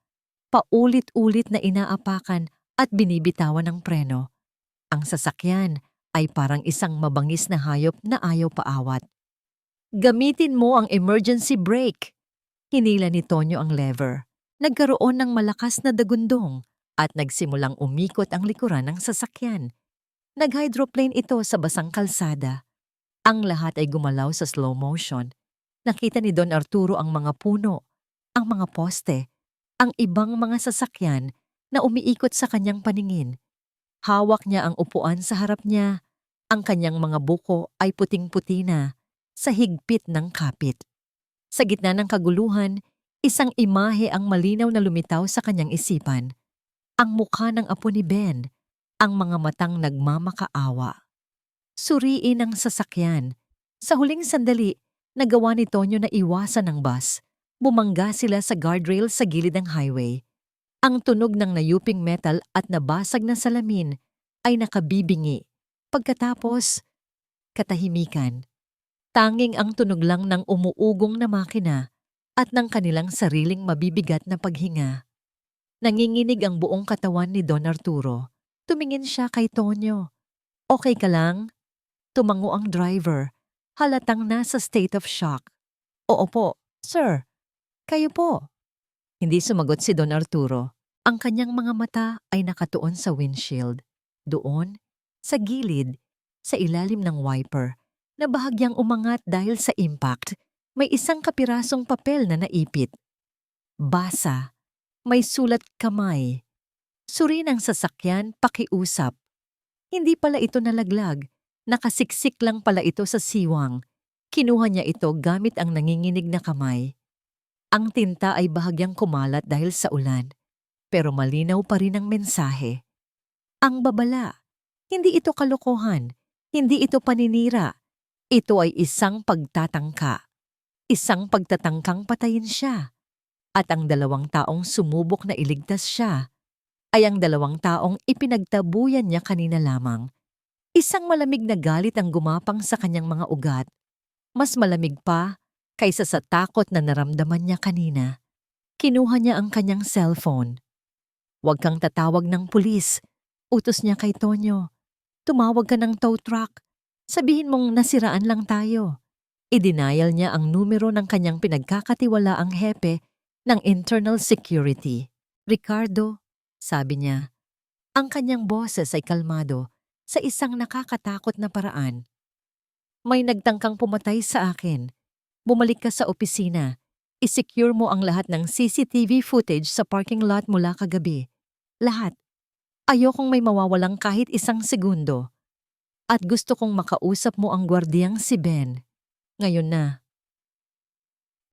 paulit-ulit na inaapakan at binibitawan ng preno. Ang sasakyan ay parang isang mabangis na hayop na ayaw paawat. Gamitin mo ang emergency brake! Hinila ni Tonyo ang lever. Nagkaroon ng malakas na dagundong at nagsimulang umikot ang likuran ng sasakyan. Nag-hydroplane ito sa basang kalsada. Ang lahat ay gumalaw sa slow motion. Nakita ni Don Arturo ang mga puno, ang mga poste, ang ibang mga sasakyan na umiikot sa kanyang paningin. Hawak niya ang upuan sa harap niya. Ang kanyang mga buko ay puting-puti na sa higpit ng kapit. Sa gitna ng kaguluhan, isang imahe ang malinaw na lumitaw sa kanyang isipan. Ang mukha ng apo ni Ben, ang mga matang nagmamakaawa. Suriin ang sasakyan. Sa huling sandali, nagawa ni Tonyo na iwasan ang bus. Bumangga sila sa guardrail sa gilid ng highway. Ang tunog ng nayuping metal at nabasag na salamin ay nakabibingi. Pagkatapos, katahimikan. Tanging ang tunog lang ng umuugong na makina at ng kanilang sariling mabibigat na paghinga. Nanginginig ang buong katawan ni Don Arturo. Tumingin siya kay Tonyo. Okay ka lang? Tumango ang driver, halatang nasa state of shock. Oo po, sir. Kayo po. Hindi sumagot si Don Arturo. Ang kanyang mga mata ay nakatuon sa windshield. Doon, sa gilid, sa ilalim ng wiper, na bahagyang umangat dahil sa impact, may isang kapirasong papel na naipit. Basa. May sulat kamay. Suri ng sasakyan, pakiusap. Hindi pala ito nalaglag. Nakasiksik lang pala ito sa siwang. Kinuha niya ito gamit ang nanginginig na kamay. Ang tinta ay bahagyang kumalat dahil sa ulan, pero malinaw pa rin ang mensahe. Ang babala. Hindi ito kalokohan. Hindi ito paninira. Ito ay isang pagtatangka. Isang pagtatangkang patayin siya. At ang 2 taong sumubok na iligtas siya ay ang 2 taong ipinagtabuyan niya kanina lamang. Isang malamig na galit ang gumapang sa kanyang mga ugat. Mas malamig pa kaysa sa takot na naramdaman niya kanina. Kinuha niya ang kanyang cellphone. Huwag kang tatawag ng pulis. Utos niya kay Tonyo. Tumawag ka ng tow truck. Sabihin mong nasiraan lang tayo. I-denial niya ang numero ng kanyang pinagkakatiwalaang hepe ng internal security. Ricardo, sabi niya. Ang kanyang boses ay kalmado sa isang nakakatakot na paraan. May nagtangkang pumatay sa akin. Bumalik ka sa opisina. I-secure mo ang lahat ng CCTV footage sa parking lot mula kagabi. Lahat. Ayokong may mawawalang kahit 1 segundo. At gusto kong makausap mo ang gwardiyang si Ben. Ngayon na.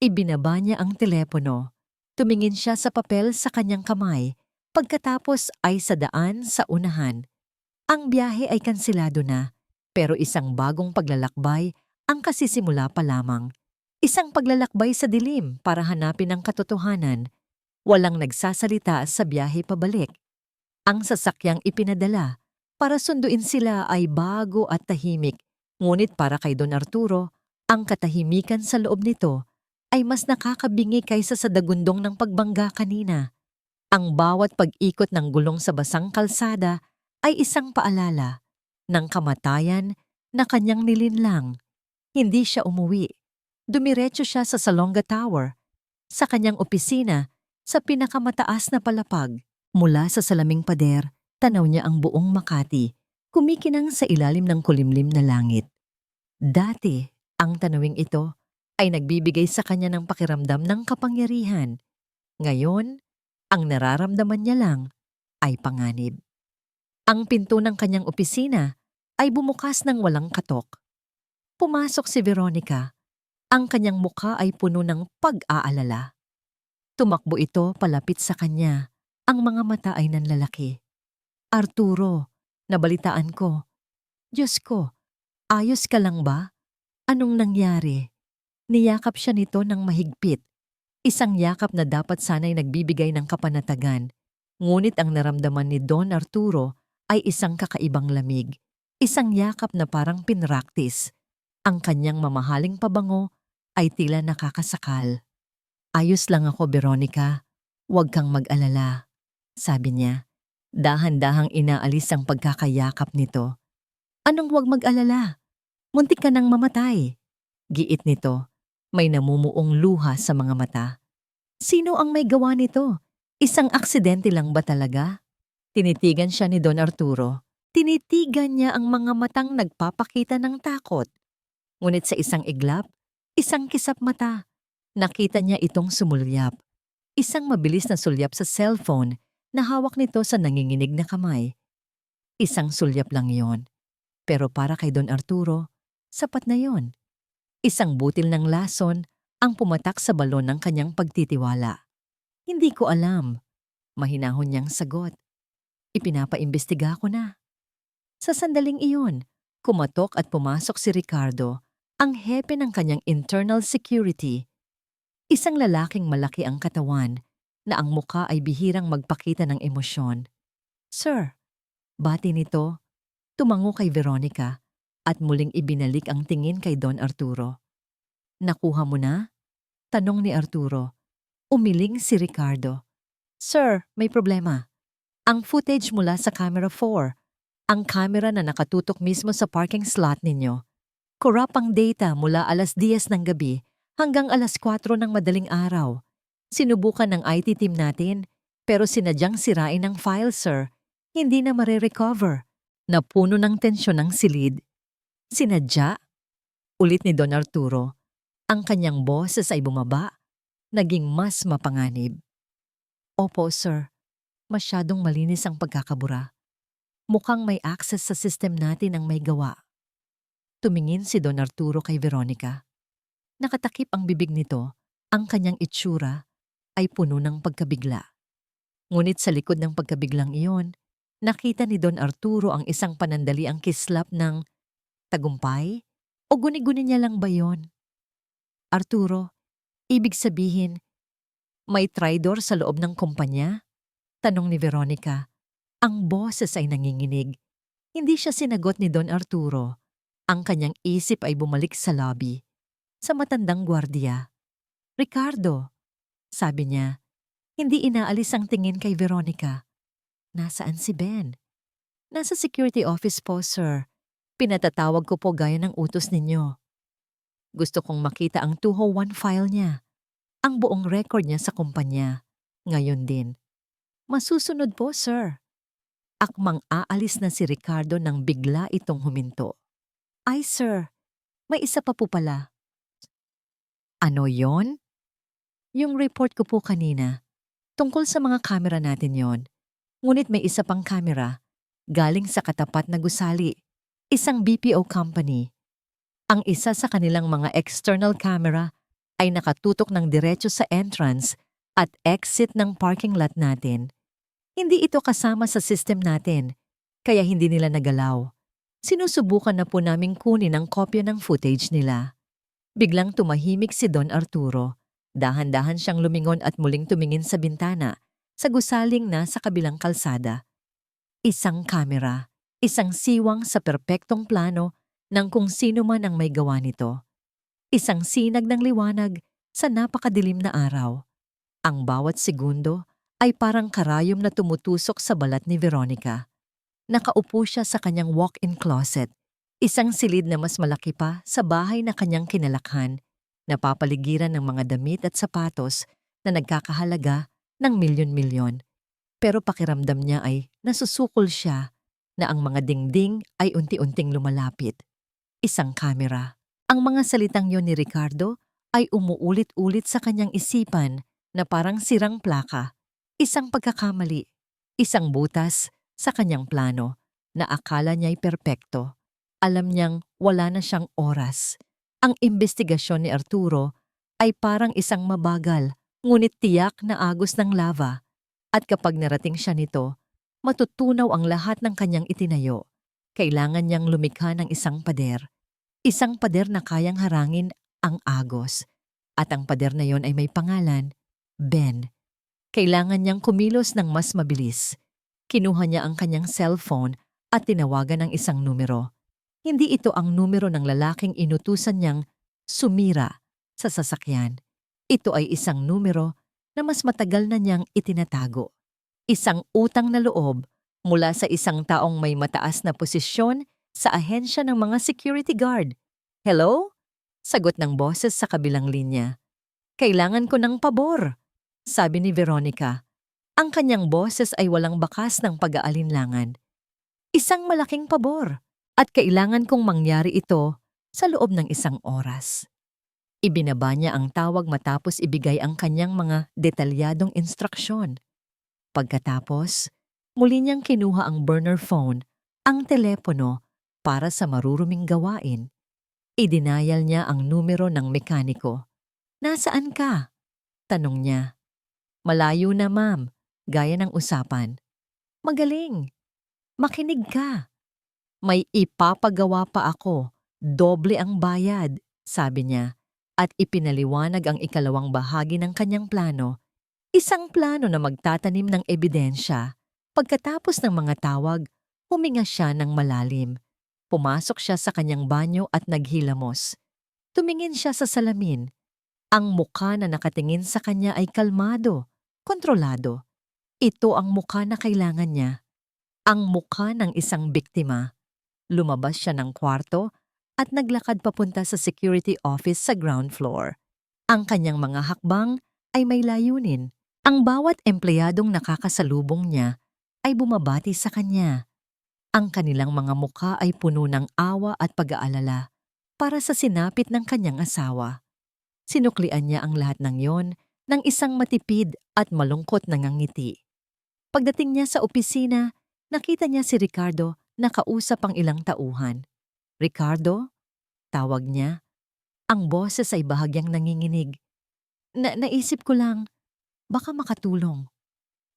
Ibinaba niya ang telepono. Tumingin siya sa papel sa kanyang kamay. Pagkatapos ay sa daan sa unahan. Ang biyahe ay kanselado na, pero isang bagong paglalakbay ang kasisimula pa lamang. Isang paglalakbay sa dilim para hanapin ang katotohanan. Walang nagsasalita sa biyahe pabalik. Ang sasakyang ipinadala, Para sunduin sila ay bago at tahimik, ngunit para kay Don Arturo, ang katahimikan sa loob nito ay mas nakakabingi kaysa sa dagundong ng pagbangga kanina. Ang bawat pag-ikot ng gulong sa basang kalsada ay isang paalala ng kamatayan na kanyang nilinlang. Hindi siya umuwi. Dumiretso siya sa Salonga Tower, sa kanyang opisina, sa pinakamataas na palapag. Mula sa salaming pader, tanaw niya ang buong Makati, kumikinang sa ilalim ng kulimlim na langit. Dati, ang tanawing ito ay nagbibigay sa kanya ng pakiramdam ng kapangyarihan. Ngayon, ang nararamdaman niya lang ay panganib. Ang pinto ng kanyang opisina ay bumukas ng walang katok. Pumasok si Veronica. Ang kanyang mukha ay puno ng pag-aalala. Tumakbo ito palapit sa kanya. Ang mga mata ay nanlalaki. Arturo, nabalitaan ko. Diyos ko, ayos ka lang ba? Anong nangyari? Niyakap siya nito ng mahigpit. Isang yakap na dapat sana'y nagbibigay ng kapanatagan. Ngunit ang naramdaman ni Don Arturo ay isang kakaibang lamig. Isang yakap na parang pinraktis. Ang kanyang mamahaling pabango ay tila nakakasakal. Ayos lang ako, Veronica. Huwag kang mag-alala, sabi niya. Dahan-dahang inaalis ang pagkakayakap nito. Anong huwag mag-alala? Muntik ka nang mamatay. Giit nito. May namumuong luha sa mga mata. Sino ang may gawa nito? Isang aksidente lang ba talaga? Tinitigan siya ni Don Arturo. Tinitigan niya ang mga matang nagpapakita ng takot. Ngunit sa isang iglap, isang kisap mata, nakita niya itong sumulyap. Isang mabilis na sulyap sa cellphone na hawak nito sa nanginginig na kamay. Isang sulyap lang yon. Pero para kay Don Arturo, sapat na yon. Isang butil ng lason ang pumatak sa balon ng kanyang pagtitiwala. Hindi ko alam. Mahinahon niyang sagot. Ipinapaimbestiga ko na. Sa sandaling iyon, kumatok at pumasok si Ricardo, ang hepe ng kanyang internal security. Isang lalaking malaki ang katawan na ang muka ay bihirang magpakita ng emosyon. Sir, bati nito, tumango kay Veronica at muling ibinalik ang tingin kay Don Arturo. Nakuha mo na? Tanong ni Arturo. Umiling si Ricardo. Sir, may problema. Ang footage mula sa camera 4, ang camera na nakatutok mismo sa parking slot ninyo. Corrupt ang data mula 10:00 ng gabi hanggang 4:00 ng madaling araw. Sinubukan ng IT team natin, pero sinadyang sirain ang file, sir. Hindi na mare-recover. Napuno ng tensyon ang silid. Sinadya? Ulit ni Don Arturo. Ang kanyang boses ay bumaba, naging mas mapanganib. Opo, sir. Masyadong malinis ang pagkakabura. Mukhang may access sa system natin ang may gawa. Tumingin si Don Arturo kay Veronica. Nakatakip ang bibig nito, ang kanyang itsura ay puno ng pagkabigla. Ngunit sa likod ng pagkabiglang iyon, nakita ni Don Arturo ang isang panandaliang kislap ng tagumpay o guni-guni niya lang ba yon? Arturo, ibig sabihin, may traidor sa loob ng kumpanya? Tanong ni Veronica. Ang boses ay nanginginig. Hindi siya sinagot ni Don Arturo. Ang kanyang isip ay bumalik sa lobby, sa matandang gwardiya. Ricardo, sabi niya, hindi inaalis ang tingin kay Veronica. Nasaan si Ben? Nasa security office po, sir. Pinatatawag ko po gaya ng utos ninyo. Gusto kong makita ang 201 file niya, ang buong record niya sa kumpanya. Ngayon din. Masusunod po, sir. Akmang aalis na si Ricardo nang bigla itong huminto. Ay, sir, may isa pa po pala. Ano yon? Yung report ko po kanina. Tungkol sa mga kamera natin yon. Ngunit may isa pang kamera, galing sa katapat na gusali, isang BPO company. Ang isa sa kanilang mga external camera ay nakatutok ng diretso sa entrance at exit ng parking lot natin. Hindi ito kasama sa system natin, kaya hindi nila nagalaw. Sinusubukan na po naming kunin ang kopya ng footage nila. Biglang tumahimik si Don Arturo. Dahan-dahan siyang lumingon at muling tumingin sa bintana, sa gusaling na sa kabilang kalsada. Isang kamera, Isang siwang sa perpektong plano ng kung sino man ang may gawa nito. Isang sinag ng liwanag sa napakadilim na araw. Ang bawat segundo ay parang karayom na tumutusok sa balat ni Veronica. Nakaupo siya sa kanyang walk-in closet, isang silid na mas malaki pa sa bahay na kanyang kinalakhan, napapaligiran ng mga damit at sapatos na nagkakahalaga ng milyon-milyon. Pero pakiramdam niya ay nasusukol siya na ang mga dingding ay unti-unting lumalapit. Isang kamera. Ang mga salitang yon ni Ricardo ay umuulit-ulit sa kanyang isipan na parang sirang plaka. Isang pagkakamali, isang butas sa kanyang plano na akala niya'y perpekto. Alam niyang wala na siyang oras. Ang imbestigasyon ni Arturo ay parang isang mabagal, ngunit tiyak na agos ng lava. At kapag narating siya nito, matutunaw ang lahat ng kanyang itinayo. Kailangan niyang lumikha ng isang pader. Isang pader na kayang harangin ang agos. At ang pader na yon ay may pangalan, Ben. Kailangan niyang kumilos ng mas mabilis. Kinuha niya ang kanyang cellphone at tinawagan ng isang numero. Hindi ito ang numero ng lalaking inutusan niyang sumira sa sasakyan. Ito ay isang numero na mas matagal na niyang itinatago. Isang utang na loob mula sa isang taong may mataas na posisyon sa ahensya ng mga security guard. "Hello?" Sagot ng boses sa kabilang linya. "Kailangan ko ng pabor," sabi ni Veronica. Ang kanyang boses ay walang bakas ng pag-aalinlangan. "Isang malaking pabor at kailangan kong mangyari ito sa loob ng isang oras." Ibinaba niya ang tawag matapos ibigay ang kanyang mga detalyadong instruksyon. Pagkatapos, muli niyang kinuha ang burner phone, ang telepono, para sa maruruming gawain. Idinayal niya ang numero ng mekaniko. "Nasaan ka?" tanong niya. "Malayo na, ma'am," gaya ng usapan. "Magaling. Makinig ka. May ipapagawa pa ako. Doble ang bayad," sabi niya. At ipinaliwanag ang ikalawang bahagi ng kanyang plano. Isang plano na magtatanim ng ebidensya. Pagkatapos ng mga tawag, huminga siya ng malalim. Pumasok siya sa kanyang banyo at naghilamos. Tumingin siya sa salamin. Ang mukha na nakatingin sa kanya ay kalmado, kontrolado. Ito ang mukha na kailangan niya. Ang mukha ng isang biktima. Lumabas siya ng kwarto at naglakad papunta sa security office sa ground floor. Ang kanyang mga hakbang ay may layunin. Ang bawat empleyadong nakakasalubong niya ay bumabati sa kanya. Ang kanilang mga mukha ay puno ng awa at pag-aalala para sa sinapit ng kanyang asawa. Sinuklian niya ang lahat ng yon ng isang matipid at malungkot na ngangiti. Pagdating niya sa opisina, nakita niya si Ricardo na kausap ang ilang tauhan. "Ricardo?" tawag niya. Ang boses ay bahagyang nanginginig. Naisip ko lang, baka makatulong."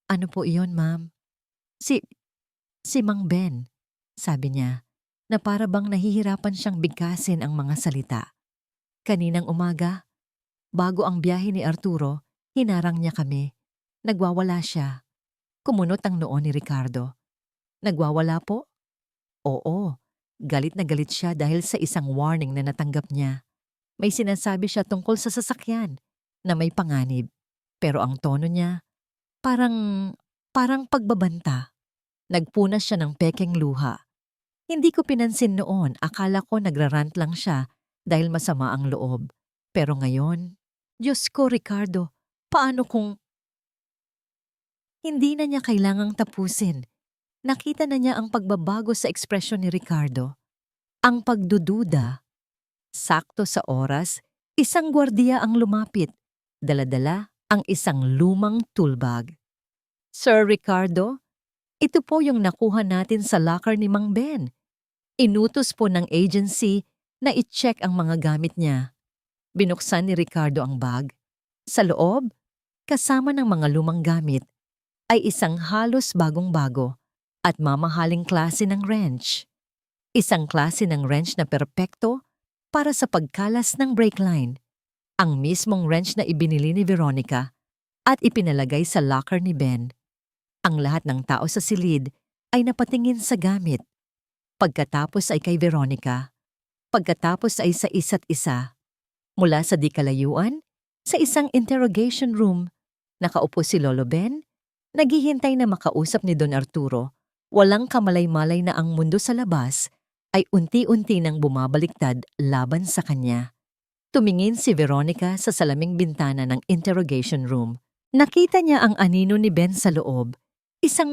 "Ano po iyon, ma'am?" Si Mang Ben," sabi niya, na para bang nahihirapan siyang bigkasin ang mga salita. "Kaninang umaga, bago ang biyahe ni Arturo, hinarang niya kami. Nagwawala siya." Kumunot ang noo ni Ricardo. "Nagwawala po?" "Oo, galit na galit siya dahil sa isang warning na natanggap niya. May sinasabi siya tungkol sa sasakyan na may panganib. Pero ang tono niya, parang pagbabanta." Nagpunas siya ng pekeng luha. "Hindi ko pinansin noon, akala ko nagrarant lang siya dahil masama ang loob. Pero ngayon, Diyos ko, Ricardo, paano kung..." Hindi na niya kailangang tapusin. Nakita na niya ang pagbabago sa ekspresyon ni Ricardo. Ang pagdududa. Sakto sa oras, isang gwardiya ang lumapit. Dala-dala ang isang lumang toolbag. "Sir Ricardo, ito po yung nakuha natin sa locker ni Mang Ben. Inutos po ng agency na i-check ang mga gamit niya." Binuksan ni Ricardo ang bag. Sa loob, kasama ng mga lumang gamit, ay isang halos bagong-bago at mamahaling klase ng wrench. Isang klase ng wrench na perpekto para sa pagkalas ng brake line. Ang mismong wrench na ibinili ni Veronica at ipinalagay sa locker ni Ben. Ang lahat ng tao sa silid ay napatingin sa gamit. Pagkatapos ay kay Veronica. Pagkatapos ay sa isa't isa. Mula sa di kalayuan, sa isang interrogation room, nakaupo si Lolo Ben, naghihintay na makausap ni Don Arturo. Walang kamalay-malay na ang mundo sa labas ay unti-unti nang bumabaliktad laban sa kanya. Tumingin si Veronica sa salaming bintana ng interrogation room. Nakita niya ang anino ni Ben sa loob. Isang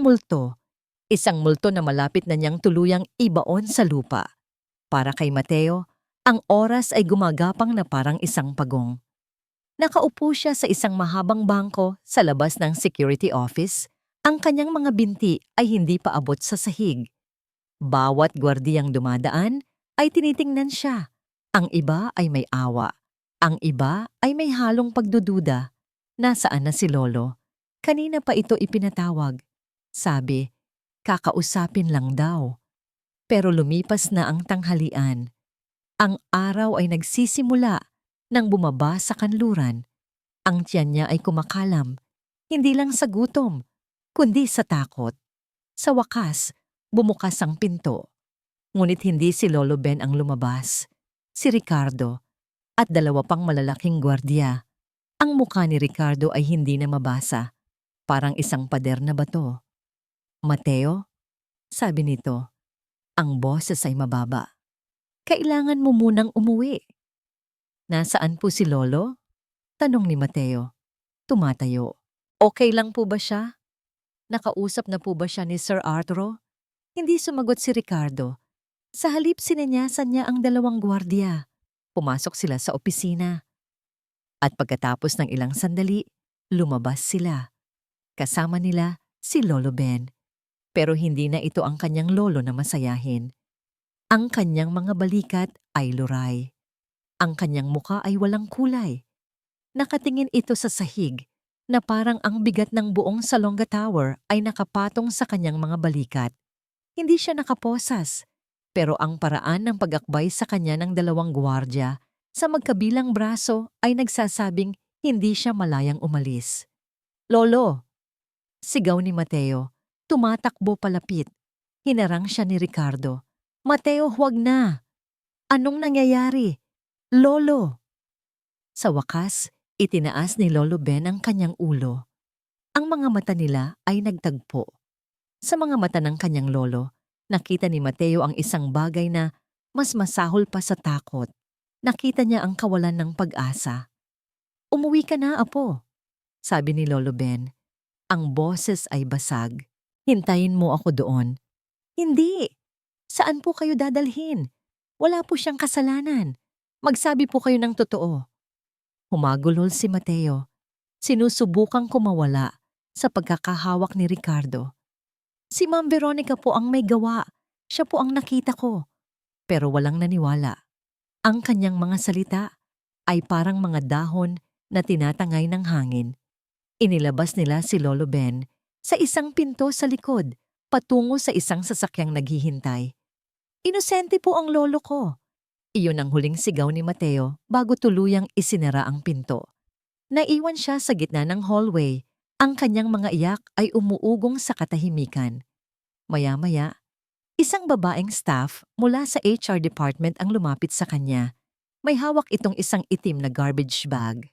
multo na malapit na niyang tuluyang ibaon sa lupa. Para kay Mateo, ang oras ay gumagapang na parang isang pagong. Nakaupo siya sa isang mahabang bangko sa labas ng security office. Ang kanyang mga binti ay hindi pa abot sa sahig. Bawat gwardiyang dumadaan ay tinitingnan siya. Ang iba ay may awa. Ang iba ay may halong pagdududa. Nasaan na si Lolo? Kanina pa ito ipinatawag. Sabi, kakausapin lang daw. Pero lumipas na ang tanghalian. Ang araw ay nagsisimula nang bumaba sa kanluran. Ang tiyan niya ay kumakalam, hindi lang sa gutom, kundi sa takot. Sa wakas, bumukas ang pinto. Ngunit hindi si Lolo Ben ang lumabas. Si Ricardo at dalawa pang malalaking gwardiya. Ang mukha ni Ricardo ay hindi na mabasa, parang isang pader na bato. Mateo, sabi nito, ang boses ay mababa. Kailangan mo munang umuwi. Nasaan po si Lolo? Tanong ni Mateo. Tumatayo. Okay lang po ba siya? Nakausap na po ba siya ni Sir Arturo? Hindi sumagot si Ricardo. Sa halip sinenyasan niya ang dalawang gwardiya. Pumasok sila sa opisina. At pagkatapos ng ilang sandali, lumabas sila. Kasama nila si Lolo Ben. Pero hindi na ito ang kanyang lolo na masayahin. Ang kanyang mga balikat ay luray. Ang kanyang muka ay walang kulay. Nakatingin ito sa sahig na parang ang bigat ng buong Salonga Tower ay nakapatong sa kanyang mga balikat. Hindi siya nakaposas, pero ang paraan ng pag-akbay sa kanya ng dalawang gwardya sa magkabilang braso ay nagsasabing hindi siya malayang umalis. Lolo! Sigaw ni Mateo. Tumatakbo palapit. Hinarang siya ni Ricardo. Mateo, huwag na! Anong nangyayari? Lolo! Sa wakas, itinaas ni Lolo Ben ang kanyang ulo. Ang mga mata nila ay nagtagpo. Sa mga mata ng kanyang lolo, nakita ni Mateo ang isang bagay na mas masahol pa sa takot. Nakita niya ang kawalan ng pag-asa. Umuwi ka na, apo, sabi ni Lolo Ben. Ang boses ay basag. Hintayin mo ako doon. Hindi! Saan po kayo dadalhin? Wala po siyang kasalanan. Magsabi po kayo ng totoo. Humagulol si Mateo. Sinusubukang kumawala sa pagkakahawak ni Ricardo. Si Ma'am Veronica po ang may gawa. Siya po ang nakita ko. Pero walang naniwala. Ang kanyang mga salita ay parang mga dahon na tinatangay ng hangin. Inilabas nila si Lolo Ben sa isang pinto sa likod patungo sa isang sasakyang naghihintay. Inosente po ang lolo ko. Iyon ang huling sigaw ni Mateo bago tuluyang isinara ang pinto. Naiwan siya sa gitna ng hallway. Ang kanyang mga iyak ay umuugong sa katahimikan. Maya-maya, isang babaeng staff mula sa HR department ang lumapit sa kanya. May hawak itong isang itim na garbage bag.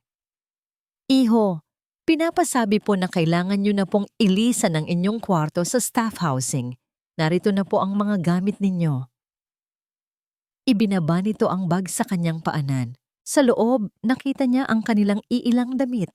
Iho, pinapasabi po na kailangan nyo na pong ilisan ang inyong kwarto sa staff housing. Narito na po ang mga gamit ninyo. Ibinaba nito ang bag sa kanyang paanan. Sa loob, nakita niya ang kanilang iilang damit.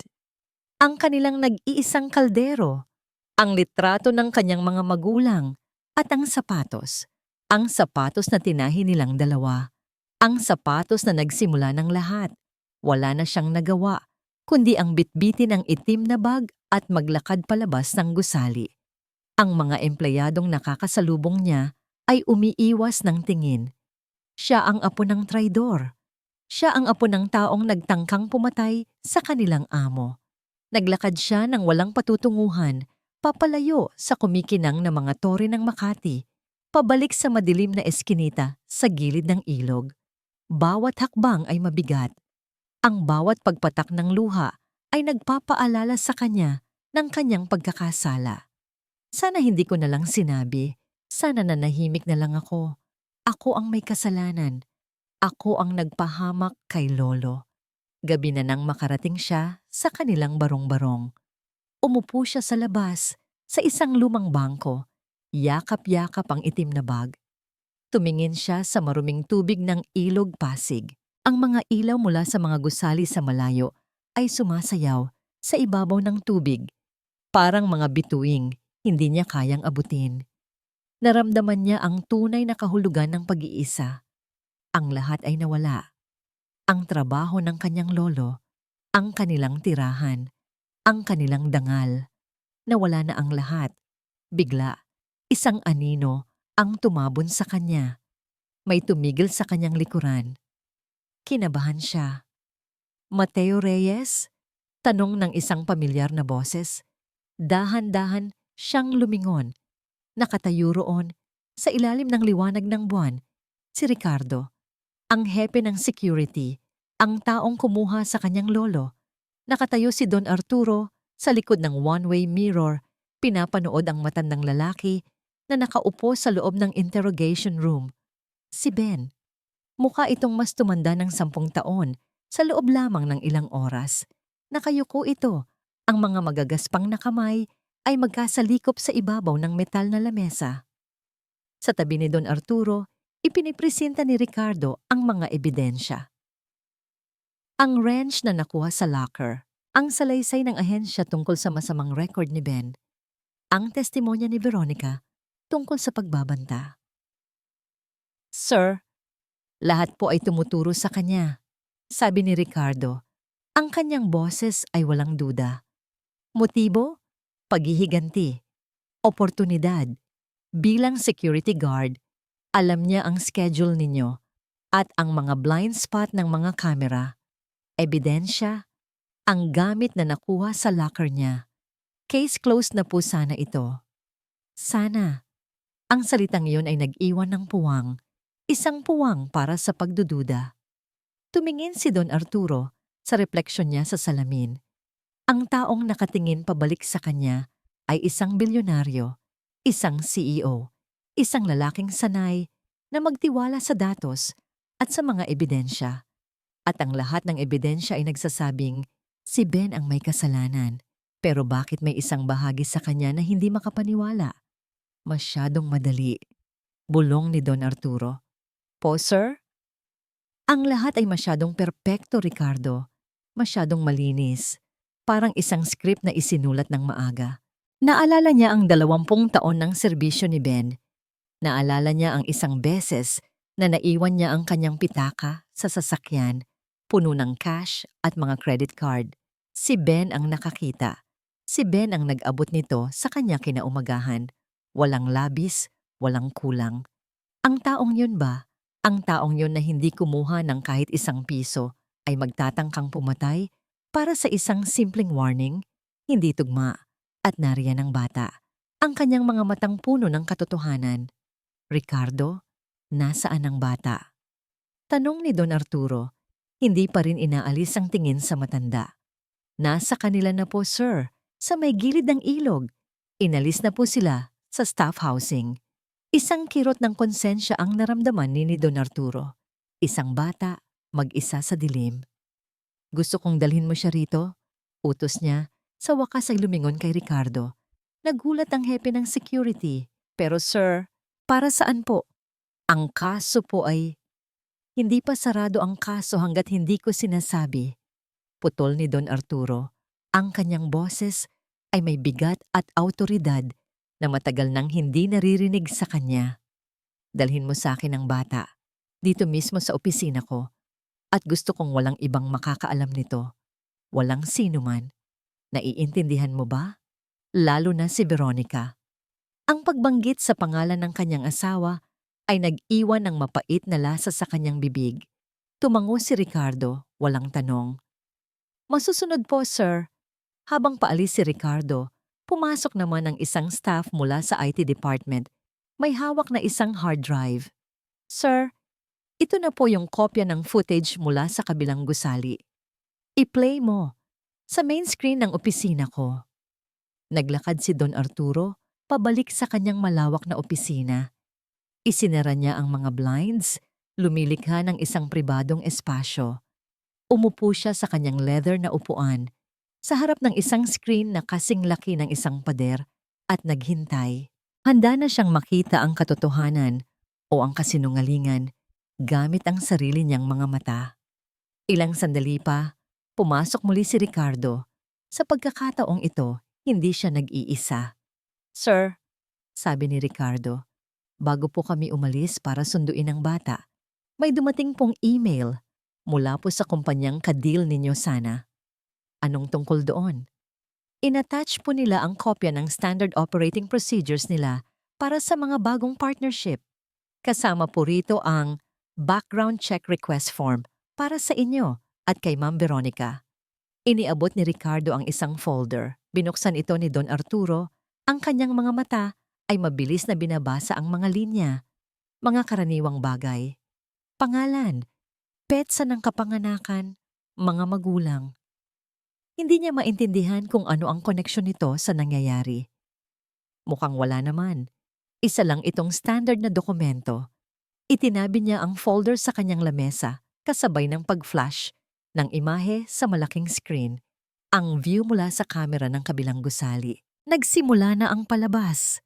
Ang kanilang nag-iisang kaldero, ang litrato ng kanyang mga magulang, at ang sapatos. Ang sapatos na tinahi nilang dalawa. Ang sapatos na nagsimula ng lahat. Wala na siyang nagawa, kundi ang bitbitin ng itim na bag at maglakad palabas ng gusali. Ang mga empleyadong nakakasalubong niya ay umiiwas ng tingin. Siya ang apo ng traidor. Siya ang apo ng taong nagtangkang pumatay sa kanilang amo. Naglakad siya ng walang patutunguhan, papalayo sa kumikinang na mga tore ng Makati, pabalik sa madilim na eskinita sa gilid ng ilog. Bawat hakbang ay mabigat. Ang bawat pagpatak ng luha ay nagpapaalala sa kanya ng kanyang pagkakasala. Sana hindi ko na lang sinabi. Sana nanahimik na lang ako. Ako ang may kasalanan. Ako ang nagpahamak kay Lolo. Gabi na nang makarating siya sa kanilang barong-barong. Umupo siya sa labas, sa isang lumang bangko. Yakap-yakap ang itim na bag. Tumingin siya sa maruming tubig ng ilog Pasig. Ang mga ilaw mula sa mga gusali sa malayo ay sumasayaw sa ibabaw ng tubig. Parang mga bituing, hindi niya kayang abutin. Naramdaman niya ang tunay na kahulugan ng pag-iisa. Ang lahat ay nawala. Ang trabaho ng kanyang lolo, ang kanilang tirahan, ang kanilang dangal. Nawala na ang lahat. Bigla, isang anino ang tumabon sa kanya. May tumigil sa kanyang likuran. Kinabahan siya. Mateo Reyes? Tanong ng isang pamilyar na boses. Dahan-dahan siyang lumingon. Nakatayo roon, sa ilalim ng liwanag ng buwan, si Ricardo, ang hepe ng security, ang taong kumuha sa kanyang lolo. Nakatayo si Don Arturo sa likod ng one-way mirror, pinapanood ang matandang lalaki na nakaupo sa loob ng interrogation room. Si Ben. Mukha itong mas tumanda ng 10 taon sa loob lamang ng ilang oras. Nakayuko ito, ang mga magagaspang na kamay ay magkasalikop sa ibabaw ng metal na lamesa. Sa tabi ni Don Arturo, ipinipresenta ni Ricardo ang mga ebidensya. Ang wrench na nakuha sa locker, ang salaysay ng ahensya tungkol sa masamang record ni Ben, ang testimonya ni Veronica tungkol sa pagbabanta. Sir, lahat po ay tumuturo sa kanya, sabi ni Ricardo. Ang kanyang boses ay walang duda. Motibo? Paghihiganti. Oportunidad. Bilang security guard, alam niya ang schedule ninyo at ang mga blind spot ng mga kamera. Ebidensya, ang gamit na nakuha sa locker niya. Case closed na po sana ito. Sana. Ang salitang iyon ay nag-iwan ng puwang, isang puwang para sa pagdududa. Tumingin si Don Arturo sa refleksyon niya sa salamin. Ang taong nakatingin pabalik sa kanya ay isang bilyonaryo, isang CEO, isang lalaking sanay na magtiwala sa datos at sa mga ebidensya. At ang lahat ng ebidensya ay nagsasabing si Ben ang may kasalanan. Pero bakit may isang bahagi sa kanya na hindi makapaniwala? Masyadong madali. Bulong ni Don Arturo. Po, sir? Ang lahat ay masyadong perpekto, Ricardo. Masyadong malinis. Parang isang script na isinulat ng maaga. Naalala niya ang 20 taon ng serbisyo ni Ben. Naalala niya ang isang beses na naiwan niya ang kanyang pitaka sa sasakyan, puno ng cash at mga credit card. Si Ben ang nakakita. Si Ben ang nag-abot nito sa kanya kinaumagahan. Walang labis, walang kulang. Ang taong yun ba, ang taong yun na hindi kumuha ng kahit isang piso, ay magtatangkang pumatay para sa isang simpleng warning? Hindi tugma. At nariyan ang bata, ang kanyang mga matang puno ng katotohanan. Ricardo, nasaan ang bata? Tanong ni Don Arturo, hindi pa rin inaalis ang tingin sa matanda. Nasa kanila na po, sir, sa may gilid ng ilog. Inalis na po sila sa staff housing. Isang kirot ng konsensya ang naramdaman ni Don Arturo. Isang bata, mag-isa sa dilim. Gusto kong dalhin mo siya rito? Utos niya, sa wakas ay lumingon kay Ricardo. Nagulat ang hepe ng security. Pero sir, para saan po? Ang kaso po ay... Hindi pa sarado ang kaso hanggat hindi ko sinasabi. Putol ni Don Arturo. Ang kanyang boses ay may bigat at autoridad na matagal nang hindi naririnig sa kanya. Dalhin mo sa akin ang bata, dito mismo sa opisina ko, at gusto kong walang ibang makakaalam nito. Walang sino man. Naiintindihan mo ba? Lalo na si Veronica. Ang pagbanggit sa pangalan ng kanyang asawa ay nag-iwan ng mapait na lasa sa kanyang bibig. Tumango si Ricardo, walang tanong. Masusunod po, sir. Habang paalis si Ricardo, pumasok naman ang isang staff mula sa IT department. May hawak na isang hard drive. Sir, ito na po yung kopya ng footage mula sa kabilang gusali. I-play mo sa main screen ng opisina ko. Naglakad si Don Arturo pabalik sa kanyang malawak na opisina. Isinara niya ang mga blinds, lumilikha ng isang pribadong espasyo. Umupo siya sa kanyang leather na upuan, sa harap ng isang screen na kasing laki ng isang pader at naghintay. Handa na siyang makita ang katotohanan o ang kasinungalingan gamit ang sarili niyang mga mata. Ilang sandali pa, pumasok muli si Ricardo. Sa pagkakataong ito, hindi siya nag-iisa. "Sir," sabi ni Ricardo, "bago po kami umalis para sunduin ang bata, may dumating pong email mula po sa kumpanyang ka-deal ninyo sana." "Anong tungkol doon?" "Inattach po nila ang kopya ng standard operating procedures nila para sa mga bagong partnership. Kasama po rito ang background check request form para sa inyo at kay Ma'am Veronica." Iniabot ni Ricardo ang isang folder. Binuksan ito ni Don Arturo. Ang kanyang mga mata ay mabilis na binabasa ang mga linya, mga karaniwang bagay. Pangalan, petsa ng kapanganakan, mga magulang. Hindi niya maintindihan kung ano ang koneksyon nito sa nangyayari. Mukhang wala naman. Isa lang itong standard na dokumento. Itinabi niya ang folder sa kanyang lamesa, kasabay ng pag-flash ng imahe sa malaking screen. Ang view mula sa kamera ng kabilang gusali. Nagsimula na ang palabas.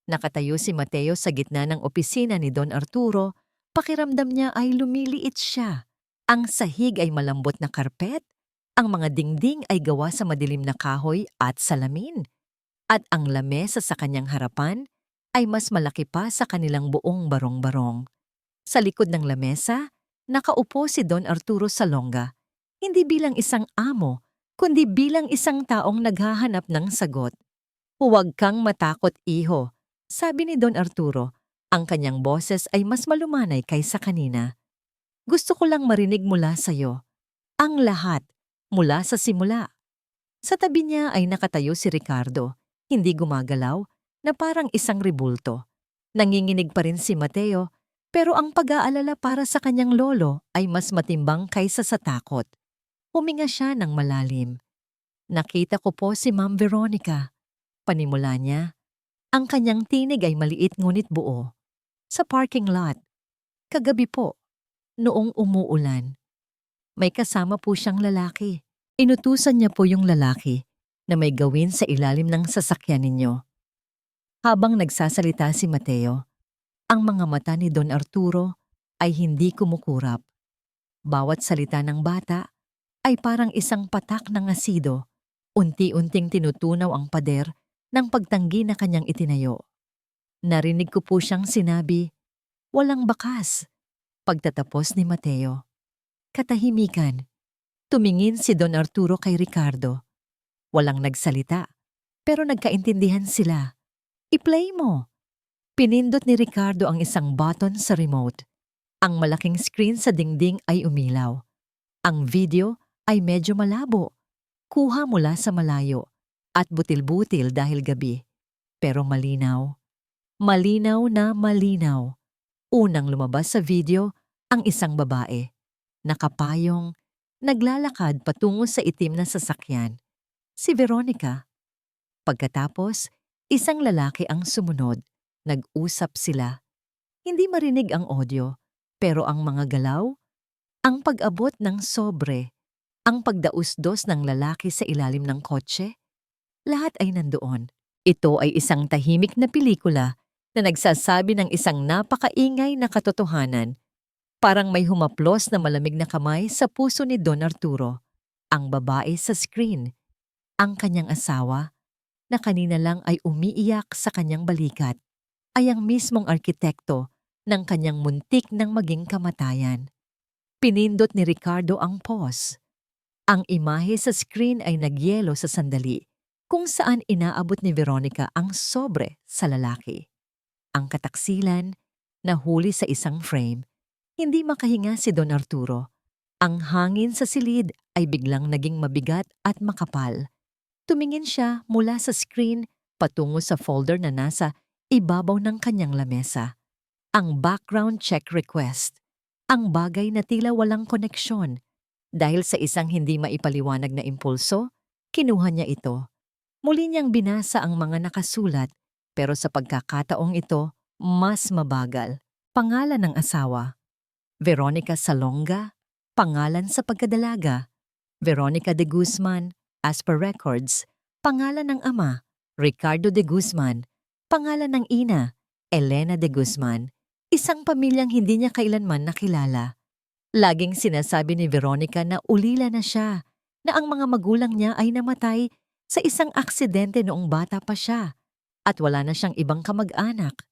Nakatayo si Mateo sa gitna ng opisina ni Don Arturo. Pakiramdam niya ay lumiliit siya. Ang sahig ay malambot na karpet, ang mga dingding ay gawa sa madilim na kahoy at salamin. At ang lamesa sa kanyang harapan ay mas malaki pa sa kanilang buong barong-barong. Sa likod ng lamesa, nakaupo si Don Arturo Salonga, hindi bilang isang amo, kundi bilang isang taong naghahanap ng sagot. "Huwag kang matakot, iho," sabi ni Don Arturo. Ang kanyang boses ay mas malumanay kaysa kanina. "Gusto ko lang marinig mula sa'yo. Ang lahat, mula sa simula." Sa tabi niya ay nakatayo si Ricardo, hindi gumagalaw, na parang isang ribulto. Nanginginig pa rin si Mateo, pero ang pag-aalala para sa kanyang lolo ay mas matimbang kaysa sa takot. Huminga siya ng malalim. "Nakita ko po si Ma'am Veronica." Panimula niya. Ang kanyang tinig ay maliit ngunit buo. "Sa parking lot. Kagabi po, noong umuulan. May kasama po siyang lalaki. Inutusan niya po yung lalaki na may gawin sa ilalim ng sasakyan ninyo." Habang nagsasalita si Mateo, ang mga mata ni Don Arturo ay hindi kumukurap. Bawat salita ng bata ay parang isang patak ng asido. Unti-unting tinutunaw ang pader ng pagtanggi na kanyang itinayo. Narinig ko po siyang sinabi, "Walang bakas." Pagtatapos ni Mateo. Katahimikan. Tumingin si Don Arturo kay Ricardo. Walang nagsalita, pero nagkaintindihan sila. "I-play mo." Pinindot ni Ricardo ang isang button sa remote. Ang malaking screen sa dingding ay umilaw. Ang video ay medyo malabo. Kuha mula sa malayo at butil-butil dahil gabi. Pero malinaw. Malinaw na malinaw. Unang lumabas sa video ang isang babae. Nakapayong, naglalakad patungo sa itim na sasakyan. Si Veronica. Pagkatapos, isang lalaki ang sumunod. Nag-usap sila. Hindi marinig ang audio, pero ang mga galaw, ang pag-abot ng sobre, ang pagdausdos ng lalaki sa ilalim ng kotse, lahat ay nandoon. Ito ay isang tahimik na pelikula na nagsasabi ng isang napakaingay na katotohanan. Parang may humaplos na malamig na kamay sa puso ni Don Arturo. Ang babae sa screen, ang kanyang asawa, na kanina lang ay umiiyak sa kanyang balikat, ay ang mismong arkitekto ng kanyang muntik ng maging kamatayan. Pinindot ni Ricardo ang pause. Ang imahe sa screen ay nagyelo sa sandali, kung saan inaabot ni Veronica ang sobre sa lalaki. Ang kataksilan, nahuli sa isang frame. Hindi makahinga si Don Arturo. Ang hangin sa silid ay biglang naging mabigat at makapal. Tumingin siya mula sa screen patungo sa folder na nasa ibabaw ng kanyang lamesa. Ang background check request. Ang bagay na tila walang koneksyon. Dahil sa isang hindi maipaliwanag na impulso, kinuha niya ito. Muli niyang binasa ang mga nakasulat, pero sa pagkakataong ito, mas mabagal. pangalan ng asawa. Veronica Salonga, pangalan sa pagkadalaga. Veronica de Guzman, as per records, pangalan ng ama. Ricardo de Guzman, pangalan ng ina. Elena de Guzman, isang pamilyang hindi niya kailanman nakilala. Laging sinasabi ni Veronica na ulila na siya, na ang mga magulang niya ay namatay sa isang aksidente noong bata pa siya at wala na siyang ibang kamag-anak.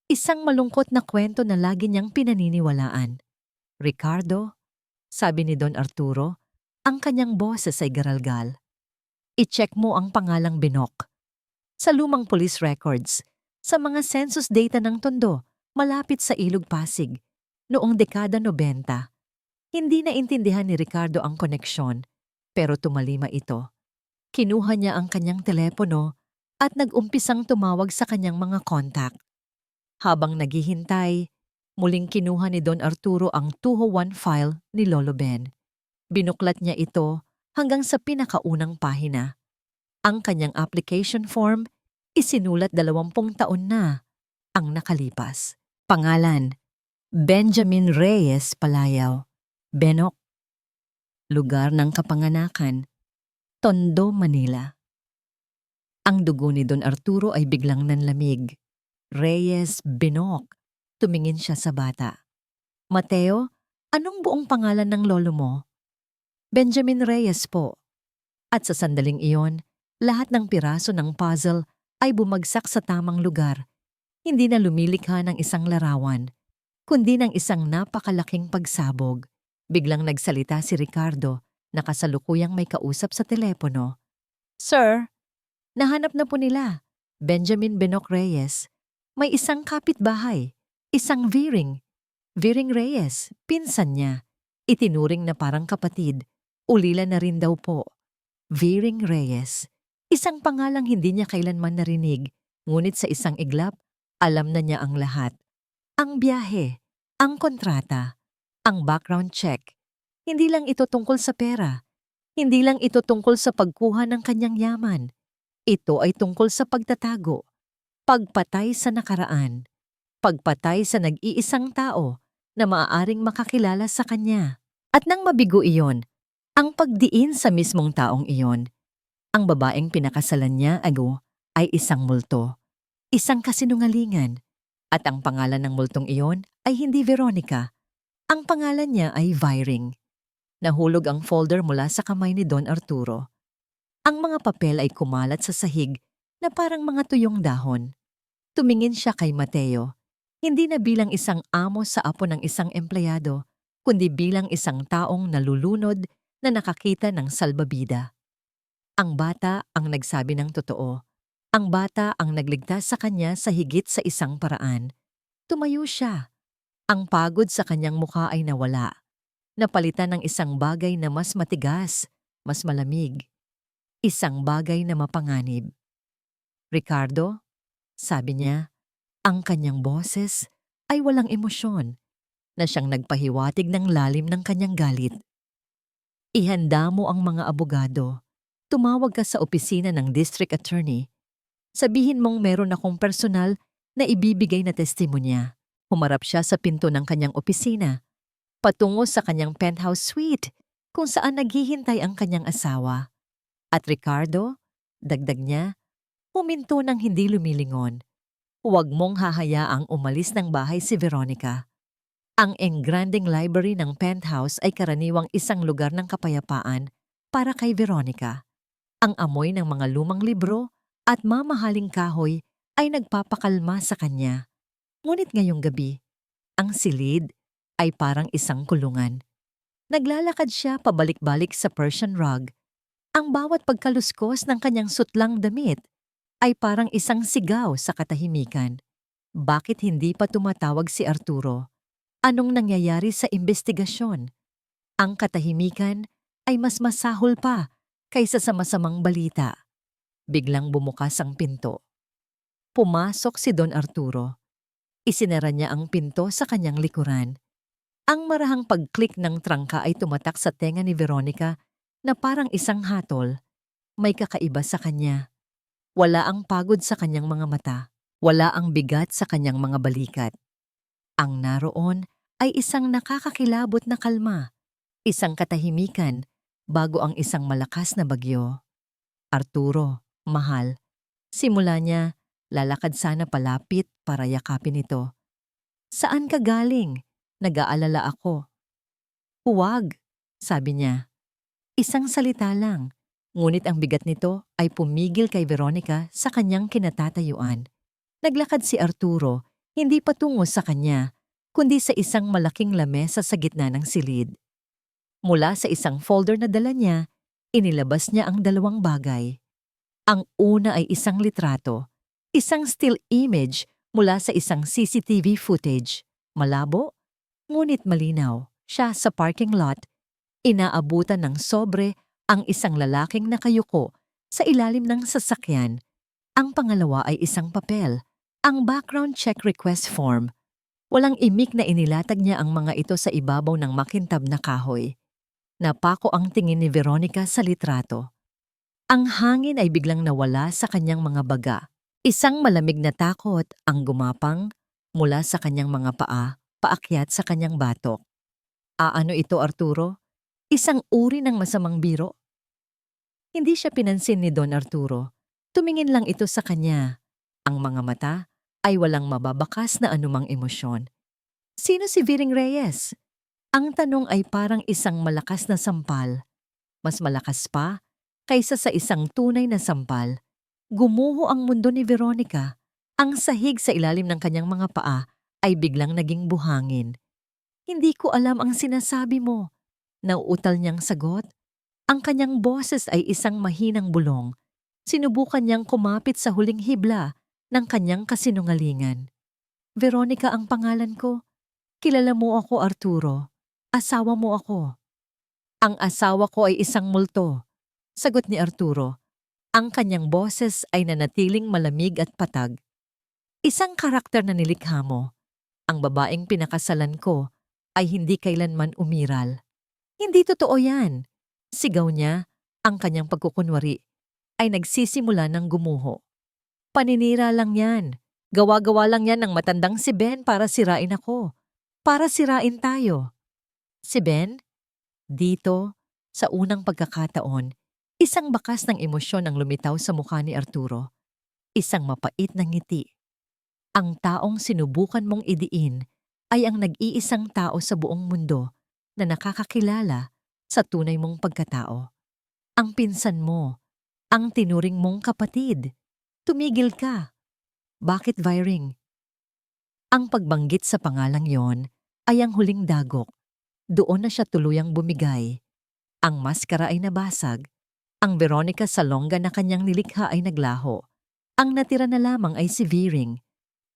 Isang malungkot na kwento na lagi niyang pinaniniwalaan. Ricardo, sabi ni Don Arturo, ang kanyang boses ay garalgal. I-check mo ang pangalang Binok. Sa lumang police records, sa mga census data ng Tondo, malapit sa Ilog Pasig, noong dekada 90. Hindi naintindihan ni Ricardo ang koneksyon, pero tumalima ito. Kinuha niya ang kanyang telepono at nag-umpisang tumawag sa kanyang mga contact. Habang naghihintay, muling kinuha ni Don Arturo ang 201 file ni Lolo Ben. Binuklat niya ito hanggang sa pinakaunang pahina. Ang kanyang application form, isinulat 20 taon na ang nakalipas. Pangalan, Benjamin Reyes Palayaw. Benok. Lugar ng kapanganakan, Tondo, Manila. Ang dugo ni Don Arturo ay biglang nanlamig. Reyes Benok. Tumingin siya sa bata. Mateo, anong buong pangalan ng lolo mo? Benjamin Reyes po. At sa sandaling iyon, lahat ng piraso ng puzzle ay bumagsak sa tamang lugar. Hindi na lumilikha ng isang larawan, kundi ng isang napakalaking pagsabog. Biglang nagsalita si Ricardo na kasalukuyang may kausap sa telepono. Sir, nahanap na po nila. Benjamin Benok Reyes. May isang kapitbahay, isang Viring. Viring Reyes, pinsan niya. Itinuring na parang kapatid. Ulila na rin daw po. Viring Reyes. Isang pangalang hindi niya kailanman narinig, ngunit sa isang iglap, alam na niya ang lahat. Ang biyahe, ang kontrata, ang background check. Hindi lang ito tungkol sa pera. Hindi lang ito tungkol sa pagkuha ng kanyang yaman. Ito ay tungkol sa pagtatago, pagpatay sa nakaraan, pagpatay sa nag-iisang tao na maaaring makakilala sa kanya. At nang mabigo iyon, ang pagdiin sa mismong taong iyon, ang babaeng pinakasalan niya ay isang multo, isang kasinungalingan, at ang pangalan ng multong iyon ay hindi Veronica. Ang pangalan niya ay Viring. Nahulog ang folder mula sa kamay ni Don Arturo. Ang mga papel ay kumalat sa sahig na parang mga tuyong dahon. Tumingin siya kay Mateo, hindi na bilang isang amo sa apo ng isang empleyado, kundi bilang isang taong nalulunod na nakakita ng salbabida. Ang bata ang nagsabi ng totoo. Ang bata ang nagligtas sa kanya sa higit sa isang paraan. Tumayo siya. Ang pagod sa kanyang mukha ay nawala. Napalitan ng isang bagay na mas matigas, mas malamig. Isang bagay na mapanganib. Ricardo, sabi niya, ang kanyang boses ay walang emosyon na siyang nagpahiwatig ng lalim ng kanyang galit. Ihanda mo ang mga abogado. Tumawag ka sa opisina ng district attorney. Sabihin mong meron akong personal na ibibigay na testimonya. Humarap siya sa pinto ng kanyang opisina, patungo sa kanyang penthouse suite kung saan naghihintay ang kanyang asawa. At Ricardo, dagdag niya, huminto ng hindi lumilingon. Huwag mong hahayaang umalis ng bahay si Veronica. Ang engranding library ng penthouse ay karaniwang isang lugar ng kapayapaan para kay Veronica. Ang amoy ng mga lumang libro at mamahaling kahoy ay nagpapakalma sa kanya. Ngunit ngayong gabi, ang silid ay parang isang kulungan. Naglalakad siya pabalik-balik sa Persian rug. Ang bawat pagkaluskos ng kanyang sutlang damit ay parang isang sigaw sa katahimikan. Bakit hindi pa tumatawag si Arturo? Anong nangyayari sa investigasyon? Ang katahimikan ay mas masahol pa kaysa sa masamang balita. Biglang bumukas ang pinto. Pumasok si Don Arturo. Isinara niya ang pinto sa kanyang likuran. Ang marahang pag-click ng trangka ay tumatak sa tenga ni Veronica na parang isang hatol. May kakaiba sa kanya. Wala ang pagod sa kanyang mga mata. Wala ang bigat sa kanyang mga balikat. Ang naroon ay isang nakakakilabot na kalma, isang katahimikan bago ang isang malakas na bagyo. Arturo, mahal, simula niya, lalakad sana palapit para yakapin ito. Saan ka galing? Nag-aalala ako. Huwag, sabi niya. Isang salita lang. Ngunit ang bigat nito ay pumigil kay Veronica sa kanyang kinatatayuan. Naglakad si Arturo, hindi patungo sa kanya, kundi sa isang malaking lamesa sa gitna ng silid. Mula sa isang folder na dala niya, inilabas niya ang dalawang bagay. Ang una ay isang litrato, isang still image mula sa isang CCTV footage. Malabo, ngunit malinaw. Siya sa parking lot, inaabutan ng sobre ang isang lalaking nakayuko sa ilalim ng sasakyan. Ang pangalawa ay isang papel, ang background check request form. Walang imik na inilatag niya ang mga ito sa ibabaw ng makintab na kahoy. Napako ang tingin ni Veronica sa litrato. Ang hangin ay biglang nawala sa kanyang mga baga. Isang malamig na takot ang gumapang mula sa kanyang mga paa, paakyat sa kanyang batok. Ano ito, Arturo? Isang uri ng masamang biro? Hindi siya pinansin ni Don Arturo. Tumingin lang ito sa kanya. Ang mga mata ay walang mababakas na anumang emosyon. Sino si Viring Reyes? Ang tanong ay parang isang malakas na sampal. Mas malakas pa kaysa sa isang tunay na sampal. Gumuho ang mundo ni Veronica. Ang sahig sa ilalim ng kanyang mga paa ay biglang naging buhangin. Hindi ko alam ang sinasabi mo. Nauutal niyang sagot. Ang kanyang boses ay isang mahinang bulong. Sinubukan niyang kumapit sa huling hibla ng kanyang kasinungalingan. Veronica ang pangalan ko. Kilala mo ako, Arturo. Asawa mo ako. Ang asawa ko ay isang multo. Sagot ni Arturo. Ang kanyang boses ay nanatiling malamig at patag. Isang karakter na nilikha mo. Ang babaeng pinakasalan ko ay hindi kailanman umiral. Hindi totoo yan. Sigaw niya, ang kanyang pagkukunwari ay nagsisimula ng gumuho. Paninira lang yan. Gawa-gawa lang yan ng matandang si Ben para sirain ako. Para sirain tayo. Si Ben? Dito, sa unang pagkakataon, isang bakas ng emosyon ang lumitaw sa mukha ni Arturo. Isang mapait na ngiti. Ang taong sinubukan mong idiin ay ang nag-iisang tao sa buong mundo na nakakakilala sa tunay mong pagkatao. Ang pinsan mo, ang tinuring mong kapatid. Tumigil ka. Bakit, Viring? Ang pagbanggit sa pangalang yon ay ang huling dagok. Doon na siya tuluyang bumigay. Ang maskara ay nabasag. Ang Veronica Salonga na kanyang nilikha ay naglaho. Ang natira na lamang ay si Viring,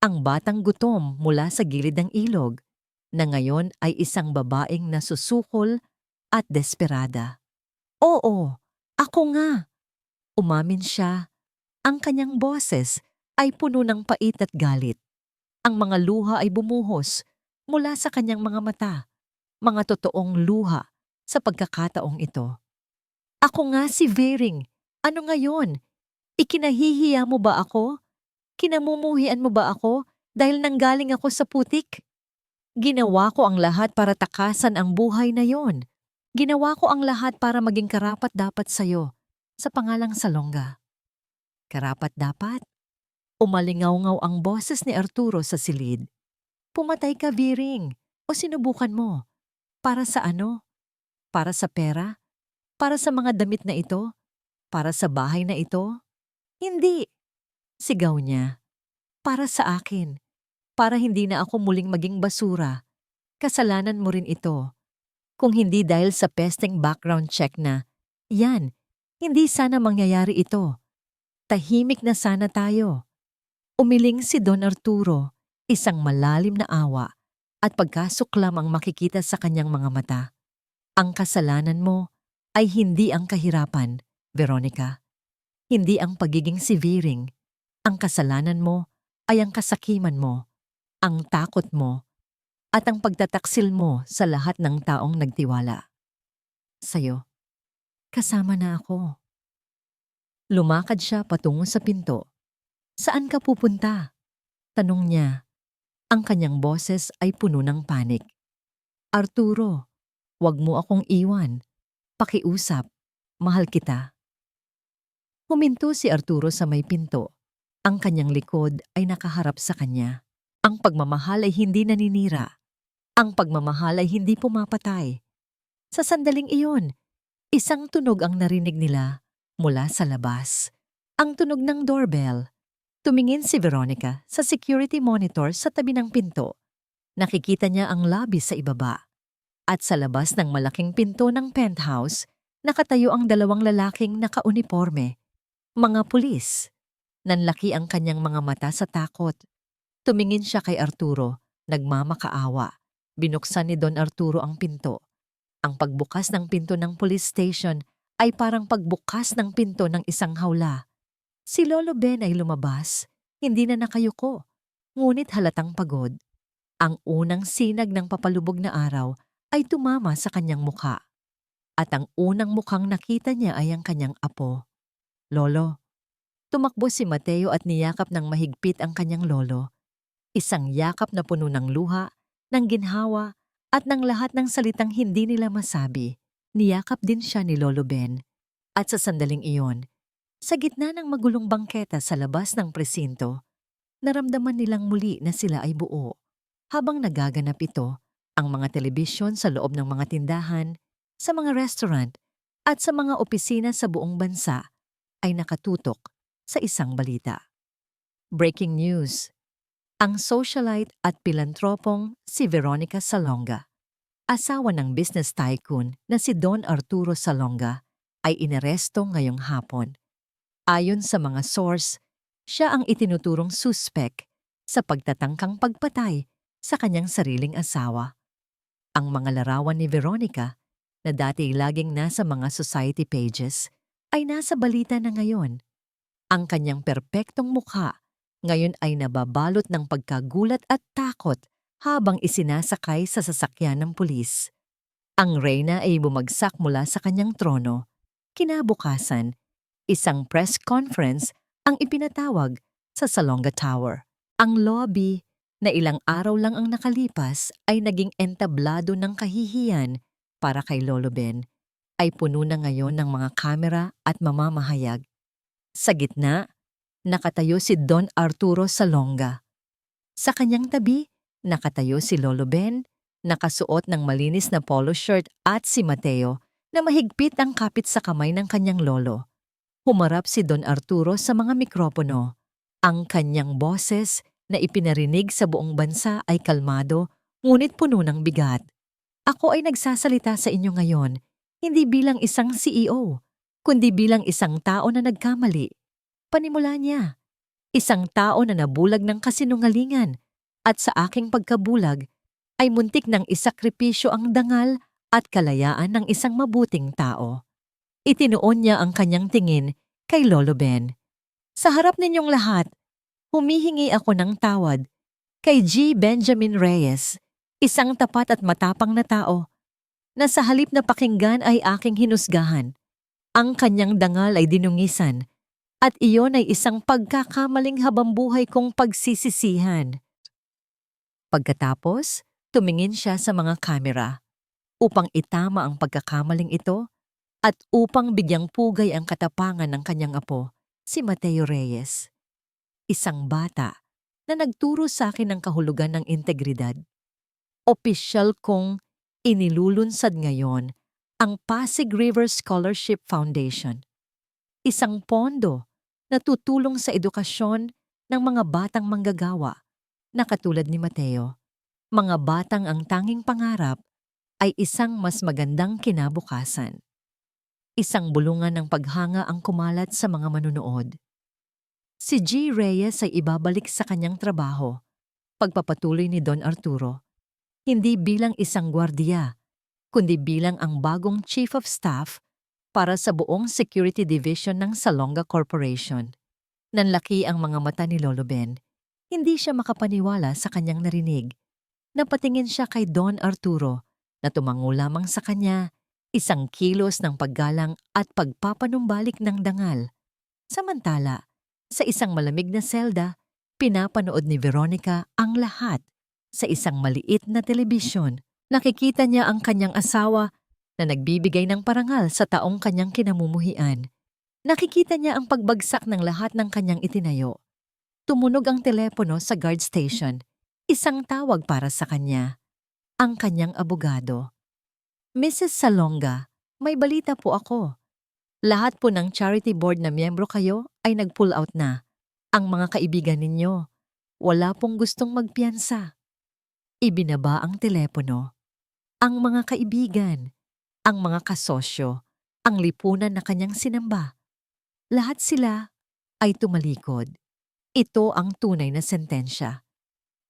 ang batang gutom mula sa gilid ng ilog, na ngayon ay isang babaeng nasusukol at desperada. Oo, ako nga. Umamin siya. Ang kanyang boses ay puno ng pait at galit. Ang mga luha ay bumuhos mula sa kanyang mga mata, mga totoong luha sa pagkakataong ito. Ako nga si Viring. Ano ngayon? Ikinahihiya mo ba ako? Kinamumuhian mo ba ako dahil nanggaling ako sa putik? Ginawa ko ang lahat para takasan ang buhay na yon. Ginawa ko ang lahat para maging karapat-dapat sa'yo sa pangalang Salonga. Karapat-dapat? Umalingaw-ngaw ang boses ni Arturo sa silid. Pumatay ka, Viring, o sinubukan mo. Para sa ano? Para sa pera? Para sa mga damit na ito? Para sa bahay na ito? Hindi. Sigaw niya. Para sa akin. Para hindi na ako muling maging basura. Kasalanan mo rin ito. Kung hindi dahil sa pesteng background check na, yan, hindi sana mangyayari ito. Tahimik na sana tayo. Umiling si Don Arturo, isang malalim na awa at pagkasuklam ang makikita sa kanyang mga mata. Ang kasalanan mo ay hindi ang kahirapan, Veronica. Hindi ang pagiging si Viring. Ang kasalanan mo ay ang kasakiman mo, ang takot mo, at ang pagtataksil mo sa lahat ng taong nagtiwala. Sa'yo, kasama na ako. Lumakad siya patungo sa pinto. Saan ka pupunta? Tanong niya. Ang kanyang boses ay puno ng panik. Arturo, wag mo akong iwan. Pakiusap. Mahal kita. Huminto si Arturo sa may pinto. Ang kanyang likod ay nakaharap sa kanya. Ang pagmamahal ay hindi naninira. Ang pagmamahal ay hindi pumapatay. Sa sandaling iyon, isang tunog ang narinig nila mula sa labas. Ang tunog ng doorbell. Tumingin si Veronica sa security monitor sa tabi ng pinto. Nakikita niya ang lobby sa ibaba. At sa labas ng malaking pinto ng penthouse, nakatayo ang dalawang lalaking nakauniporme. Mga pulis. Nanlaki ang kanyang mga mata sa takot. Tumingin siya kay Arturo, nagmamakaawa. Binuksan ni Don Arturo ang pinto. Ang pagbukas ng pinto ng police station ay parang pagbukas ng pinto ng isang hawla. Si Lolo Ben ay lumabas, hindi na nakayuko, ngunit halatang pagod. Ang unang sinag ng papalubog na araw ay tumama sa kanyang mukha. At ang unang mukhang nakita niya ay ang kanyang apo. Lolo. Tumakbo si Mateo at niyakap ng mahigpit ang kanyang lolo. Isang yakap na puno ng luha, ng ginhawa, at ng lahat ng salitang hindi nila masabi. Niyakap din siya ni Lolo Ben. At sa sandaling iyon, sa gitna ng magulong bangketa sa labas ng presinto, naramdaman nilang muli na sila ay buo. Habang nagaganap ito, ang mga telebisyon sa loob ng mga tindahan, sa mga restaurant, at sa mga opisina sa buong bansa ay nakatutok sa isang balita. Breaking news. Ang socialite at pilantropong si Veronica Salonga, asawa ng business tycoon na si Don Arturo Salonga, ay inaresto ngayong hapon. Ayon sa mga source, siya ang itinuturong suspek sa pagtatangkang pagpatay sa kanyang sariling asawa. Ang mga larawan ni Veronica, na dati laging nasa mga society pages, ay nasa balita na ngayon. Ang kanyang perpektong mukha ngayon ay nababalot ng pagkagulat at takot habang isinasakay sa sasakyan ng pulis. Ang reyna ay bumagsak mula sa kanyang trono. Kinabukasan, isang press conference ang ipinatawag sa Salonga Tower. Ang lobby, na ilang araw lang ang nakalipas, ay naging entablado ng kahihiyan para kay Lolo Ben, ay puno na ngayon ng mga kamera at mamamahayag. Sa gitna, nakatayo si Don Arturo Salonga. Sa kanyang tabi, nakatayo si Lolo Ben, nakasuot ng malinis na polo shirt, at si Mateo na mahigpit ang kapit sa kamay ng kanyang lolo. Humarap si Don Arturo sa mga mikropono. Ang kanyang boses na ipinarinig sa buong bansa ay kalmado, ngunit puno ng bigat. Ako ay nagsasalita sa inyo ngayon, hindi bilang isang CEO, kundi bilang isang tao na nagkamali. Panimula niya, isang tao na nabulag ng kasinungalingan, at sa aking pagkabulag ay muntik ng isakripisyo ang dangal at kalayaan ng isang mabuting tao. Itinuon niya ang kanyang tingin kay Lolo Ben. Sa harap ninyong lahat, humihingi ako ng tawad kay G. Benjamin Reyes, isang tapat at matapang na tao, na sa halip na pakinggan ay aking hinusgahan. Ang kanyang dangal ay dinungisan, at iyon ay isang pagkakamaling habambuhay kong pagsisisihan. Pagkatapos, tumingin siya sa mga kamera upang itama ang pagkakamaling ito at upang bigyang pugay ang katapangan ng kanyang apo, si Mateo Reyes. Isang bata na nagturo sa akin ng kahulugan ng integridad. Opisyal kong inilulunsad ngayon ang Pasig River Scholarship Foundation. Isang pondo na tutulong sa edukasyon ng mga batang manggagawa na katulad ni Mateo. Mga batang ang tanging pangarap ay isang mas magandang kinabukasan. Isang bulungan ng paghanga ang kumalat sa mga manunood. Si G. Reyes ay ibabalik sa kanyang trabaho, pagpapatuloy ni Don Arturo, hindi bilang isang gwardiya, kundi bilang ang bagong Chief of Staff para sa buong Security Division ng Salonga Corporation. Nanlaki ang mga mata ni Lolo Ben. Hindi siya makapaniwala sa kanyang narinig. Napatingin siya kay Don Arturo na tumango lamang sa kanya, isang kilos ng paggalang at pagpapanumbalik ng dangal. Samantala, sa isang malamig na selda, pinapanood ni Veronica ang lahat Sa isang maliit na telebisyon, nakikita niya ang kanyang asawa na nagbibigay ng parangal sa taong kanyang kinamumuhian. Nakikita niya ang pagbagsak ng lahat ng kanyang itinayo. Tumunog ang telepono sa guard station. Isang tawag para sa kanya. Ang kanyang abogado. Mrs. Salonga, may balita po ako. Lahat po ng charity board na miyembro kayo ay nag-pull out na. Ang mga kaibigan ninyo, wala pong gustong magpiyansa. Ibinaba ang telepono. Ang mga kaibigan, ang mga kasosyo, ang lipunan na kanyang sinamba. Lahat sila ay tumalikod. Ito ang tunay na sentensya.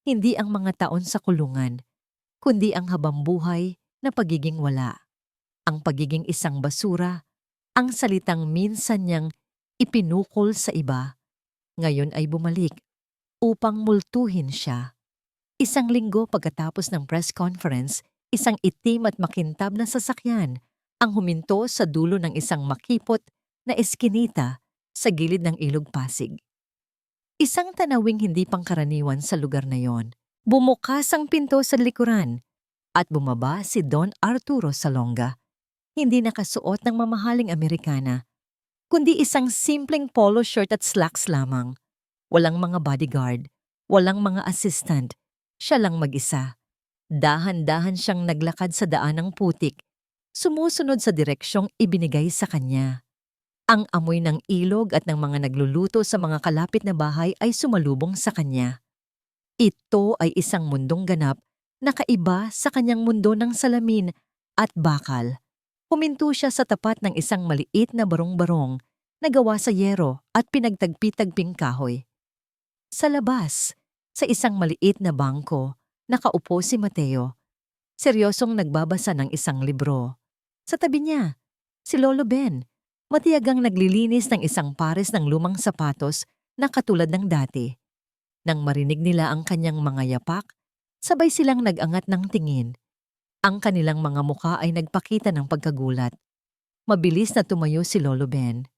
Hindi ang mga taon sa kulungan, kundi ang habambuhay na pagiging wala. Ang pagiging isang basura, ang salitang minsan niyang ipinukol sa iba, ngayon ay bumalik upang multuhin siya. Isang linggo pagkatapos ng press conference, isang itim at makintab na sasakyan ang huminto sa dulo ng isang makipot na eskinita sa gilid ng Ilog Pasig. Isang tanawing hindi pangkaraniwan sa lugar na yon. Bumukas ang pinto sa likuran at bumaba si Don Arturo Salonga. Hindi nakasuot ng mamahaling Amerikana, kundi isang simpleng polo shirt at slacks lamang. Walang mga bodyguard, walang mga assistant, siya lang mag-isa. Dahan-dahan siyang naglakad sa daanang putik, sumusunod sa direksyong ibinigay sa kanya. Ang amoy ng ilog at ng mga nagluluto sa mga kalapit na bahay ay sumalubong sa kanya. Ito ay isang mundong ganap na kaiba sa kanyang mundo ng salamin at bakal. Huminto siya sa tapat ng isang maliit na barong-barong na gawa sa yero at pinagtagpi-tagping kahoy. Sa labas, sa isang maliit na bangko, nakaupo si Mateo. Seryosong nagbabasa ng isang libro. Sa tabi niya, si Lolo Ben, matiyagang naglilinis ng isang pares ng lumang sapatos na katulad ng dati. Nang marinig nila ang kanyang mga yapak, sabay silang nag-angat ng tingin. Ang kanilang mga muka ay nagpakita ng pagkagulat. Mabilis na tumayo si Lolo Ben.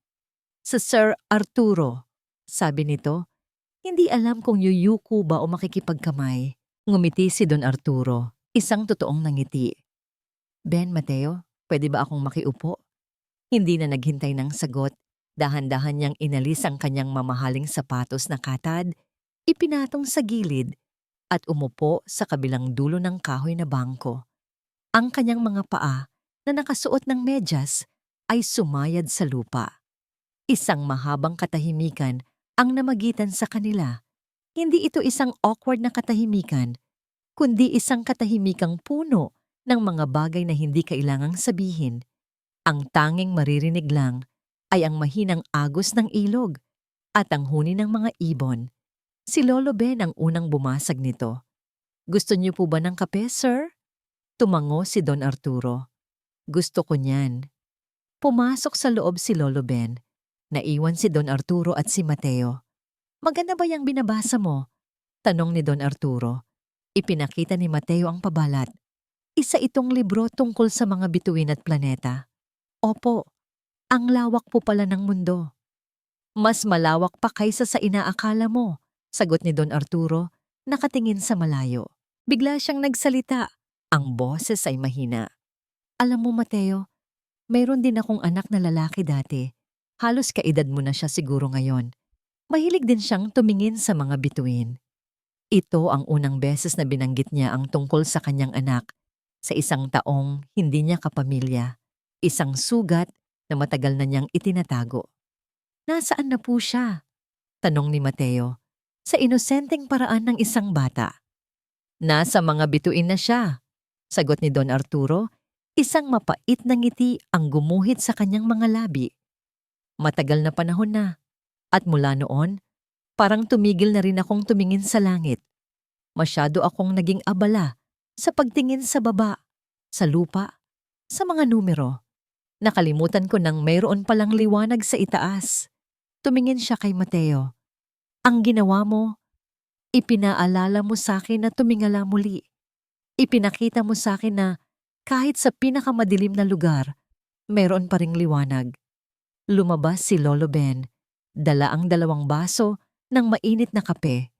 "Sa Sir Arturo," sabi nito. Hindi alam kung yuyuko ba o makikipagkamay. Ngumiti si Don Arturo, isang totoong nangiti. "Ben, Mateo, pwede ba akong makiupo?" Hindi na naghintay ng sagot. Dahan-dahan niyang inalis ang kanyang mamahaling sapatos na katad, ipinatong sa gilid, at umupo sa kabilang dulo ng kahoy na bangko. Ang kanyang mga paa na nakasuot ng medyas ay sumayad sa lupa. Isang mahabang katahimikan ang namagitan sa kanila. Hindi ito isang awkward na katahimikan, kundi isang katahimikang puno ng mga bagay na hindi kailangang sabihin. Ang tanging maririnig lang ay ang mahinang agos ng ilog at ang huni ng mga ibon. Si Lolo Ben ang unang bumasag nito. "Gusto niyo po ba ng kape, sir?" Tumango si Don Arturo. "Gusto ko niyan." Pumasok sa loob si Lolo Ben. Naiwan si Don Arturo at si Mateo. "Maganda ba yung binabasa mo?" tanong ni Don Arturo. Ipinakita ni Mateo ang pabalat. Isa itong libro tungkol sa mga bituin at planeta. "Opo, ang lawak po pala ng mundo." "Mas malawak pa kaysa sa inaakala mo," sagot ni Don Arturo, nakatingin sa malayo. Bigla siyang nagsalita. Ang boses ay mahina. "Alam mo, Mateo, mayroon din akong anak na lalaki dati. Halos kaedad mo na siya siguro ngayon. Mahilig din siyang tumingin sa mga bituin." Ito ang unang beses na binanggit niya ang tungkol sa kanyang anak sa isang taong hindi niya kapamilya. Isang sugat na matagal na niyang itinatago. "Nasaan na po siya?" tanong ni Mateo, sa inosenteng paraan ng isang bata. "Nasa mga bituin na siya," sagot ni Don Arturo. Isang mapait na ngiti ang gumuhit sa kanyang mga labi. "Matagal na panahon na, at mula noon, parang tumigil na rin akong tumingin sa langit. Masyado akong naging abala sa pagtingin sa baba, sa lupa, sa mga numero. Nakalimutan ko nang mayroon palang liwanag sa itaas." Tumingin siya kay Mateo. "Ang ginawa mo, ipinaalala mo sa akin na tumingala muli. Ipinakita mo sa akin na kahit sa pinakamadilim na lugar, meron pa ring liwanag." Lumabas si Lolo Ben. Dala ang 2 baso ng mainit na kape.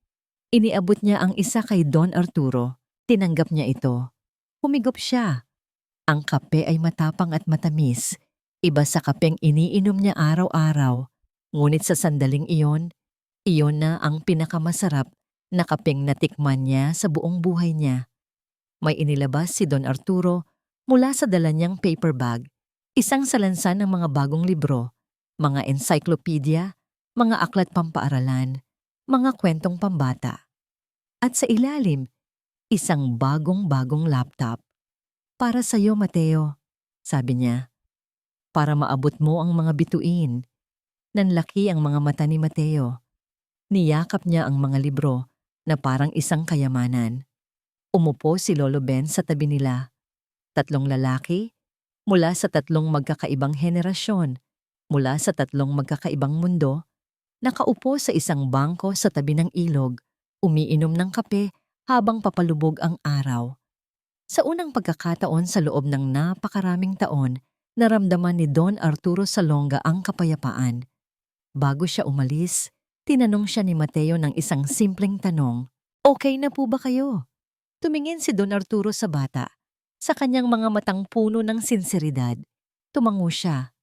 Iniabot niya ang isa kay Don Arturo. Tinanggap niya ito. Humigop siya. Ang kape ay matapang at matamis. Iba sa kapeng iniinom niya araw-araw. Ngunit sa sandaling iyon na ang pinakamasarap na kapeng natikman niya sa buong buhay niya. May inilabas si Don Arturo mula sa dala niyang paper bag. Isang salansan ng mga bagong libro, mga encyclopedia, mga aklat pampaaralan, mga kwentong pambata. At sa ilalim, isang bagong-bagong laptop. Para sa iyo, Mateo, sabi niya. Para maabot mo ang mga bituin. Nanlaki ang mga mata ni Mateo. Niyakap niya ang mga libro na parang isang kayamanan. Umupo si Lolo Ben sa tabi nila. 3 lalaki, mula sa 3 magkakaibang henerasyon, mula sa 3 magkakaibang mundo, nakaupo sa isang bangko sa tabi ng ilog, umiinom ng kape habang papalubog ang araw. Sa unang pagkakataon sa loob ng napakaraming taon, naramdaman ni Don Arturo Salonga ang kapayapaan. Bago siya umalis, tinanong siya ni Mateo ng isang simpleng tanong, "Okay na po ba kayo?" Tumingin si Don Arturo sa bata. Sa kanyang mga matang puno ng sinseridad, tumango siya.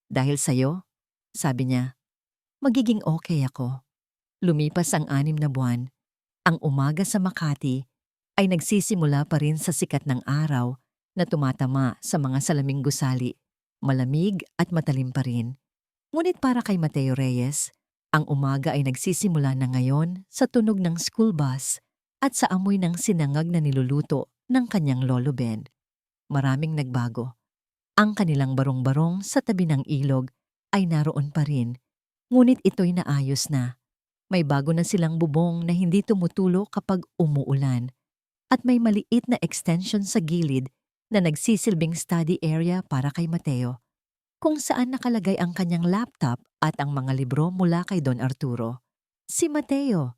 "Dahil sa'yo," sabi niya, "magiging okay ako." Lumipas ang 6 na buwan. Ang umaga sa Makati ay nagsisimula pa rin sa sikat ng araw na tumatama sa mga salaming gusali. Malamig at matalim pa rin. Ngunit para kay Mateo Reyes, ang umaga ay nagsisimula na ngayon sa tunog ng school bus at sa amoy ng sinangag na niluluto ng kanyang Lolo Ben. Maraming nagbago. Ang kanilang barong-barong sa tabi ng ilog ay naroon pa rin, ngunit ito'y naayos na. May bago na silang bubong na hindi tumutulo kapag umuulan, at may maliit na extension sa gilid na nagsisilbing study area para kay Mateo, kung saan nakalagay ang kanyang laptop at ang mga libro mula kay Don Arturo. Si Mateo,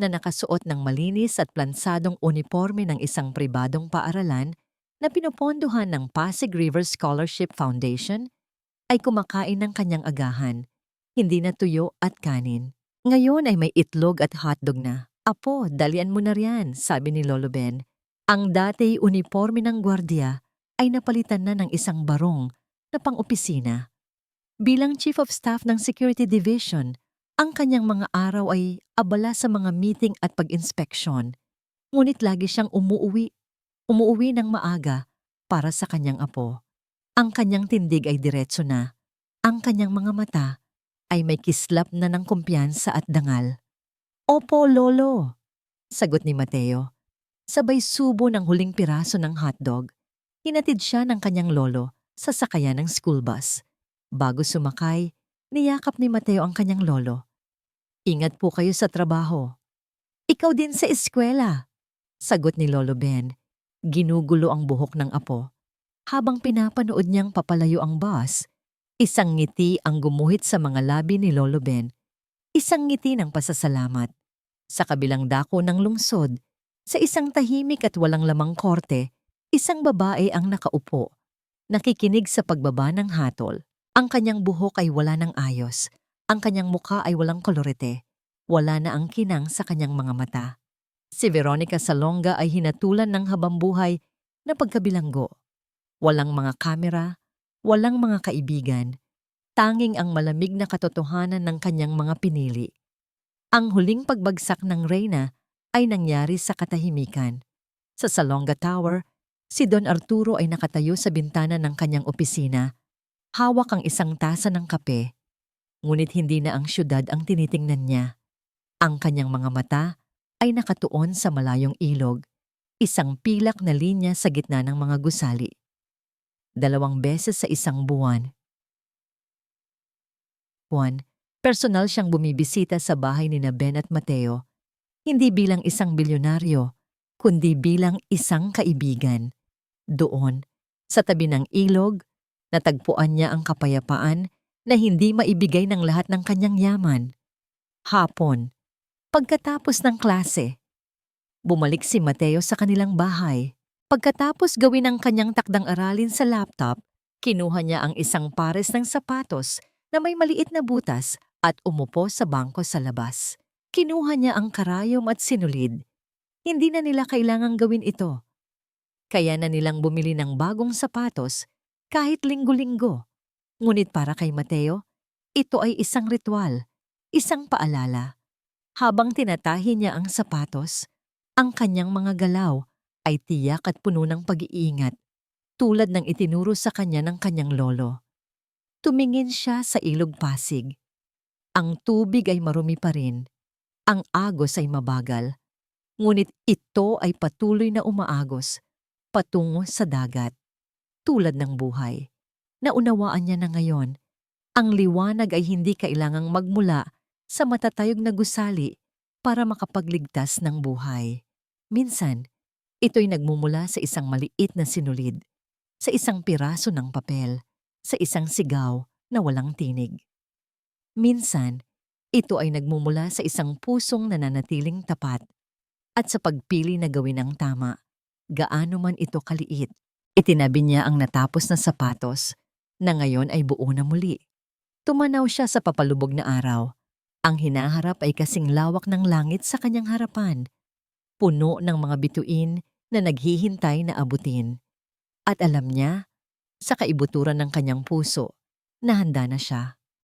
na nakasuot ng malinis at plansadong uniforme ng isang pribadong paaralan na pinopondohan ng Pasig River Scholarship Foundation, ay kumakain ng kanyang agahan, hindi na tuyo at kanin. Ngayon ay may itlog at hotdog na. "Apo, dalian mo na riyan," sabi ni Lolo Ben. Ang dati uniforme ng gwardiya ay napalitan na ng isang barong na pang-opisina. Bilang Chief of Staff ng Security Division, ang kanyang mga araw ay abala sa mga meeting at pag-inspeksyon. Ngunit lagi siyang umuuwi ng maaga para sa kanyang apo. Ang kanyang tindig ay diretso na. Ang kanyang mga mata ay may kislap na ng kumpiyansa at dangal. "Opo, Lolo," sagot ni Mateo. Sabay subo ng huling piraso ng hotdog, hinatid siya ng kanyang lolo sa sakayan ng school bus. Bago sumakay, niyakap ni Mateo ang kanyang lolo. "Ingat po kayo sa trabaho." "Ikaw din sa eskwela," sagot ni Lolo Ben. Ginugulo ang buhok ng apo. Habang pinapanood niyang papalayo ang bus, isang ngiti ang gumuhit sa mga labi ni Lolo Ben. Isang ngiti ng pasasalamat. Sa kabilang dako ng lungsod, sa isang tahimik at walang lamang korte, isang babae ang nakaupo, nakikinig sa pagbaba ng hatol. Ang kanyang buhok ay wala ng ayos. Ang kanyang mukha ay walang kolorete. Wala na ang kinang sa kanyang mga mata. Si Veronica Salonga ay hinatulan ng habambuhay na pagkabilanggo. Walang mga kamera, walang mga kaibigan. Tanging ang malamig na katotohanan ng kanyang mga pinili. Ang huling pagbagsak ng reyna ay nangyari sa katahimikan. Sa Salonga Tower, si Don Arturo ay nakatayo sa bintana ng kanyang opisina. Hawak ang isang tasa ng kape. Ngunit hindi na ang syudad ang tinitingnan niya. Ang kanyang mga mata ay nakatuon sa malayong ilog, isang pilak na linya sa gitna ng mga gusali. 2 beses sa isang buwan, personal siyang bumibisita sa bahay ni Ben at Mateo, hindi bilang isang bilyonaryo, kundi bilang isang kaibigan. Doon, sa tabi ng ilog, natagpuan niya ang kapayapaan na hindi maibigay ng lahat ng kanyang yaman. Hapon, pagkatapos ng klase, bumalik si Mateo sa kanilang bahay. Pagkatapos gawin ang kanyang takdang aralin sa laptop, kinuha niya ang isang pares ng sapatos na may maliit na butas at umupo sa bangko sa labas. Kinuha niya ang karayom at sinulid. Hindi na nila kailangang gawin ito. Kaya na nilang bumili ng bagong sapatos kahit linggo-linggo. Ngunit para kay Mateo, ito ay isang ritual, isang paalala. Habang tinatahi niya ang sapatos, ang kanyang mga galaw ay tiyak at puno ng pag-iingat, tulad ng itinuro sa kanya ng kanyang lolo. Tumingin siya sa ilog Pasig. Ang tubig ay marumi pa rin. Ang agos ay mabagal. Ngunit ito ay patuloy na umaagos, patungo sa dagat. Tulad ng buhay. Naunawaan niya na ngayon, ang liwanag ay hindi kailangang magmula sa matatayog na gusali para makapagligtas ng buhay. Minsan, ito'y nagmumula sa isang maliit na sinulid, sa isang piraso ng papel, sa isang sigaw na walang tinig. Minsan, ito ay nagmumula sa isang pusong nananatiling tapat at sa pagpili na gawin ang tama, gaano man ito kaliit. Itinabi niya ang natapos na sapatos na ngayon ay buo na muli. Tumanaw siya sa papalubog na araw. Ang hinaharap ay kasing lawak ng langit sa kanyang harapan, puno ng mga bituin na naghihintay na abutin. At alam niya, sa kaibuturan ng kanyang puso, na handa na siya.